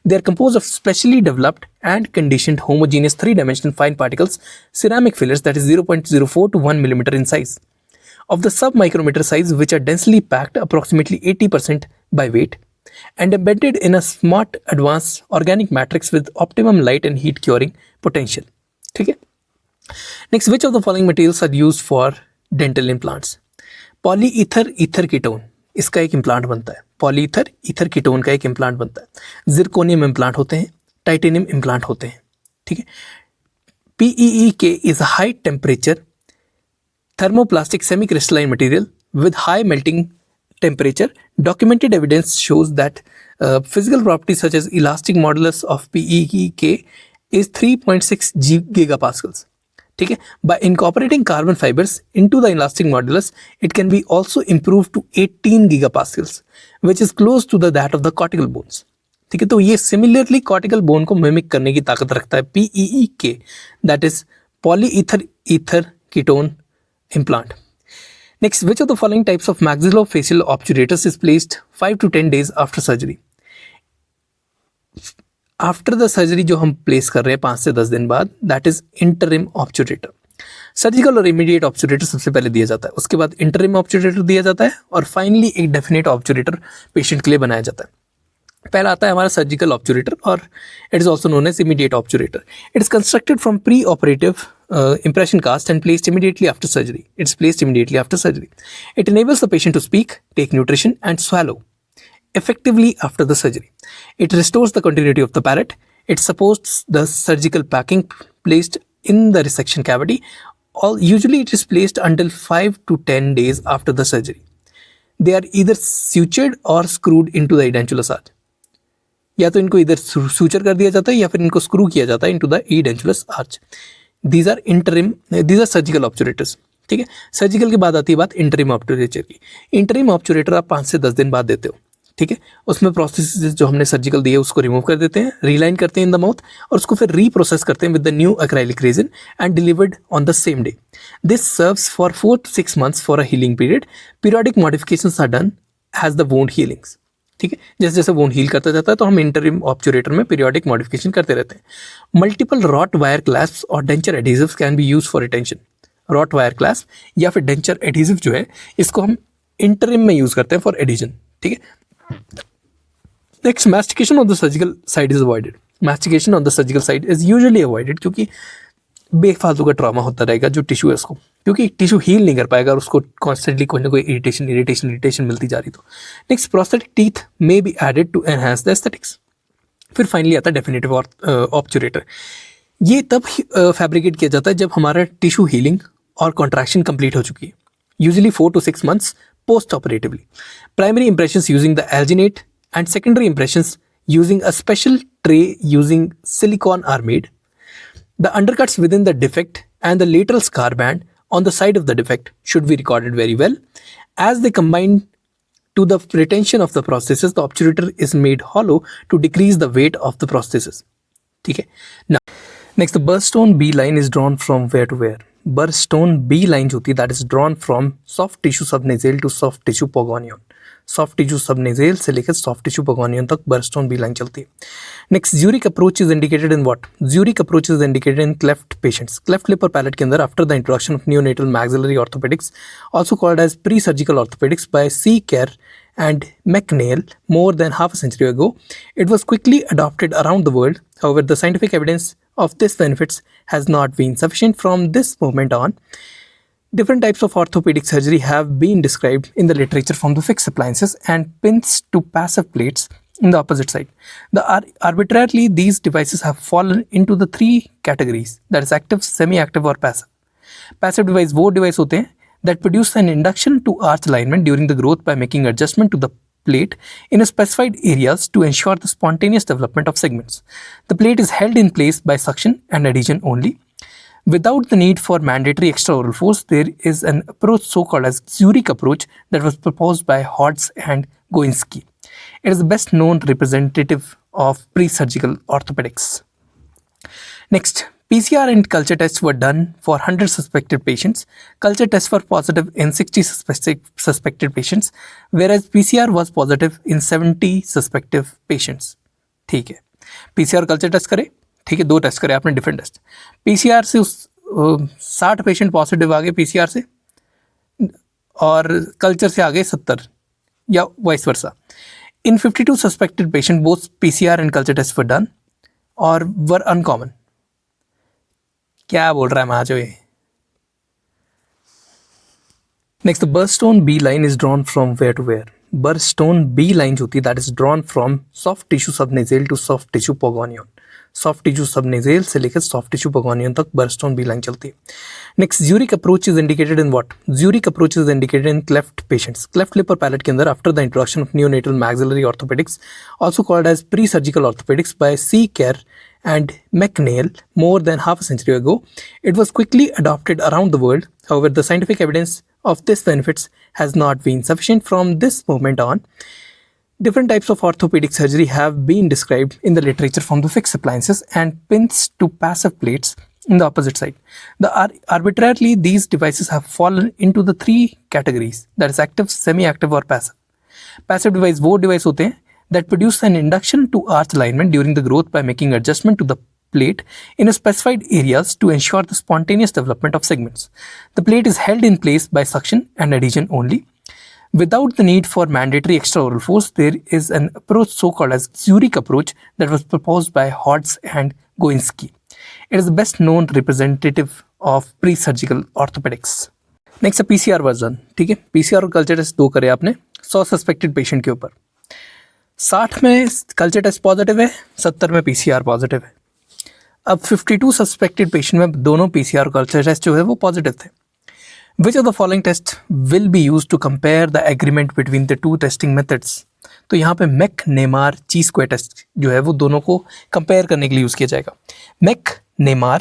They are composed of specially developed and conditioned homogeneous 3-dimensional fine particles ceramic fillers that is 0.04 to 1 millimeter in size, of the sub-micrometer size, which are densely packed approximately 80% by weight and embedded in a smart advanced organic matrix with optimum light and heat curing potential. ठीक है. Next, which of the following materials are used for dental implants? Polyether ether ketone, इसका एक implant बनता है. पॉलीईथर ether ketone का एक implant बनता है. जिरकोनियम इम्प्लांट होते हैं, टाइटेनियम इम्प्लांट होते हैं. ठीक है. PEEK is a high temperature thermoplastic semi-crystalline material with high melting temperature. Documented evidence shows that physical properties such as elastic modulus of PEEK is 3.6 gigapascals. ठीक है. By incorporating carbon fibers into the elastic modulus, it can be also improved to 18 gigapascals, which is close to that of the cortical bones. ठीक है. तो ये similarly cortical bone को mimic करने की ताकत रखता है. PEEK, that is polyether ether ketone implant. Next, which of the following types of maxillofacial obturators is placed 5 to 10 days after surgery? After the surgery जो हम प्लेस कर रहे हैं 5 से 10 दिन बाद, दैट इज इंटरिम ऑब्चुरेटर. सर्जिकल और इमीडिएट ऑब्चुरेटर सबसे पहले दिया जाता है, उसके बाद इंटरिम ऑब्चुरेटर दिया जाता है, और फाइनली एक डेफिनेट ऑब्चुरेटर पेशेंट के लिए बनाया जाता है. पहला आता है हमारा सर्जिकल ऑब्चुरेटर, और it is also known as immediate obturator. It is constructed from pre operative impression cast and placed immediately after surgery. It's placed immediately after surgery. It enables the patient to speak, take nutrition, and swallow effectively after the surgery. It restores the continuity of the palate. It supports the surgical packing placed in the resection cavity. Usually it is placed until 5 to 10 days after the surgery. They are either sutured or screwed into the edentulous arch. या तो इनको इधर suture कर दिया जाता है या फिर इनको स्क्रू किया जाता है into the edentulous arch. These are surgical obturators. ठीक है. सर्जिकल के बाद आती है बात इंटरिम ऑब्चुरेटर की. इंटरिम ऑब्चुरेटर आप 5 से 10 दिन बाद देते हो. ठीक है. उसमें प्रोसेस जो हमने सर्जिकल दिए उसको रिमूव कर देते हैं, रीलाइन करते हैं इन द माउथ, और उसको फिर रीप्रोसेस करते हैं with the new acrylic resin and delivered on the same day. This serves for 4 to 6 months for a healing period. Periodic modifications are done as the wound healings. ठीक है. जैसे जैसे wound heal करता जाता है तो हम इंटरिम ऑब्चुरेटर में पीरियोडिक मॉडिफिकेशन करते रहते हैं. मल्टीपल रॉट वायर क्लैस्प्स और denture adhesives can be use for retention. Wrought wire clasp या फिर डेंचर एडहेसिव जो है इसको हम इंटरिम में यूज करते हैं फॉर एडिशन. ठीक है. Next, mastication on the surgical side is avoided. Mastication on the surgical side is usually avoided क्योंकि बेफालतू का ट्रॉमा होता रहेगा जो टिश्यू है उसको, क्योंकि टिश्यू हील नहीं कर पाएगा और उसको कॉन्स्टेंटली कोई ना कोई इरिटेशन मिलती जा रही. तो next, prosthetic teeth may be added to enhance the aesthetics. फिर फाइनली आता है डेफिनेटिव ऑब्चुरेटर. ये तब फैब्रिकेट किया जाता है जब हमारा टिश्यू हीलिंग और कॉन्ट्रैक्शन कंप्लीट हो चुकी है, usually 4 to 6 months post operatively. Primary impressions using the alginate and secondary impressions using a special tray using silicone are made. The undercuts within the defect and the lateral scar band on the side of the defect should be recorded very well. As they combine to the retention of the prosthesis, the obturator is made hollow to decrease the weight of the prosthesis. Okay. Now, next, the Burstone B line is drawn from where to where? Burstone B line जो होती है that is drawn from soft tissue subnasal to soft tissue pogonion. Soft tissue subnasal से लेकर soft tissue पगोनियन तक बर्स्टोन B line चलती है. Next, Zurich approach is indicated in what? Zurich approach is indicated in cleft patients. Cleft lip और palate के अंदर after the introduction of neonatal maxillary orthopaedics, also called as pre surgical orthopaedics by C care and McNeil more than half a century ago. It was quickly adopted around the world. However, the scientific evidence of this benefits has not been sufficient. From this moment on, different types of orthopedic surgery have been described in the literature, from the fixed appliances and pins to passive plates in the opposite side. Arbitrarily, these devices have fallen into the 3 categories, that is active, semi-active or passive. Passive device वो device होते हैं that produce an induction to arch alignment during the growth by making adjustment to the plate in a specified areas to ensure the spontaneous development of segments. The plate is held in place by suction and adhesion only. Without the need for mandatory extraoral force, there is an approach so-called as Zurich approach that was proposed by Hodds and Goinski. It is the best known representative of pre-surgical orthopedics. Next, PCR and culture tests were done for 100 suspected patients. Culture tests were positive in 60 suspected patients, whereas PCR was positive in 70 suspected patients. ठीक है. PCR culture test करे, ठीक है, 2 test करे आपने different test. PCR से 60 patient positive आ गए PCR से, और कल्चर से आ गए 70 या vice versa. In 52 suspected patients, both PCR and culture tests were done or were uncommon. क्या बोल रहा है माँ जो ये? Next, the Burstone B line is drawn from where to where? Burstone B line जो होती है that is drawn from soft tissue subnasal to soft tissue pogonion. Soft tissue subnasal से लेकर soft tissue pogonion तक Burstone B line चलती है. Next, Zurich approach is indicated in what? Zurich approach is indicated in cleft patients. Cleft lip और palate के अंदर after the introduction of neonatal maxillary orthopedics, also called as pre-surgical orthopedics by C. Kerr and McNeil more than half a century ago. It was quickly adopted around the world. However, the scientific evidence of this benefits has not been sufficient. From this moment on, different types of orthopedic surgery have been described in the literature, from the fixed appliances and pins to passive plates in the opposite side. Arbitrarily, these devices have fallen into the three categories, that is active, semi-active or passive. Passive device वो device होते हैं that produce an induction to arch alignment during the growth by making adjustment to the plate in a specified areas to ensure the spontaneous development of segments. The plate is held in place by suction and adhesion only. Without the need for mandatory extraoral force, there is an approach so-called as Zurich approach that was proposed by Hodges and Goinski. It is the best known representative of pre-surgical orthopedics. Next है PCR version. ठीक है, PCR और culture test दो करे आपने 100 suspected patient के ऊपर. 60 में कल्चर टेस्ट पॉजिटिव है, 70 में PCR पॉजिटिव है. अब 52 सस्पेक्टेड पेशेंट में दोनों PCR और कल्चर टेस्ट जो है वो पॉजिटिव थे. Which of the following test will be used to compare the agreement between the two testing methods? तो यहाँ पे MEC, NEMAR, ची स्क्वायर टेस्ट जो है वो दोनों को कंपेयर करने के लिए यूज़ किया जाएगा. MEC, NEMAR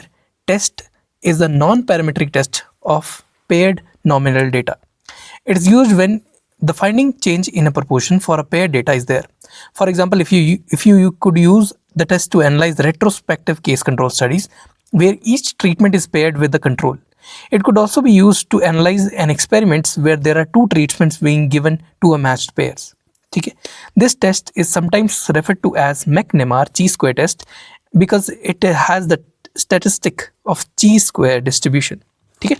test is the non-parametric test of paired nominal data. It is used when the finding change in a proportion for a paired data is there. For example, if you could use the test to analyze the retrospective case control studies where each treatment is paired with the control. It could also be used to analyze an experiments where there are two treatments being given to a matched pairs. ठीक है, this test is sometimes referred to as MEC-NEMAR chi-square test because it has the statistic of chi-square distribution. ठीक है.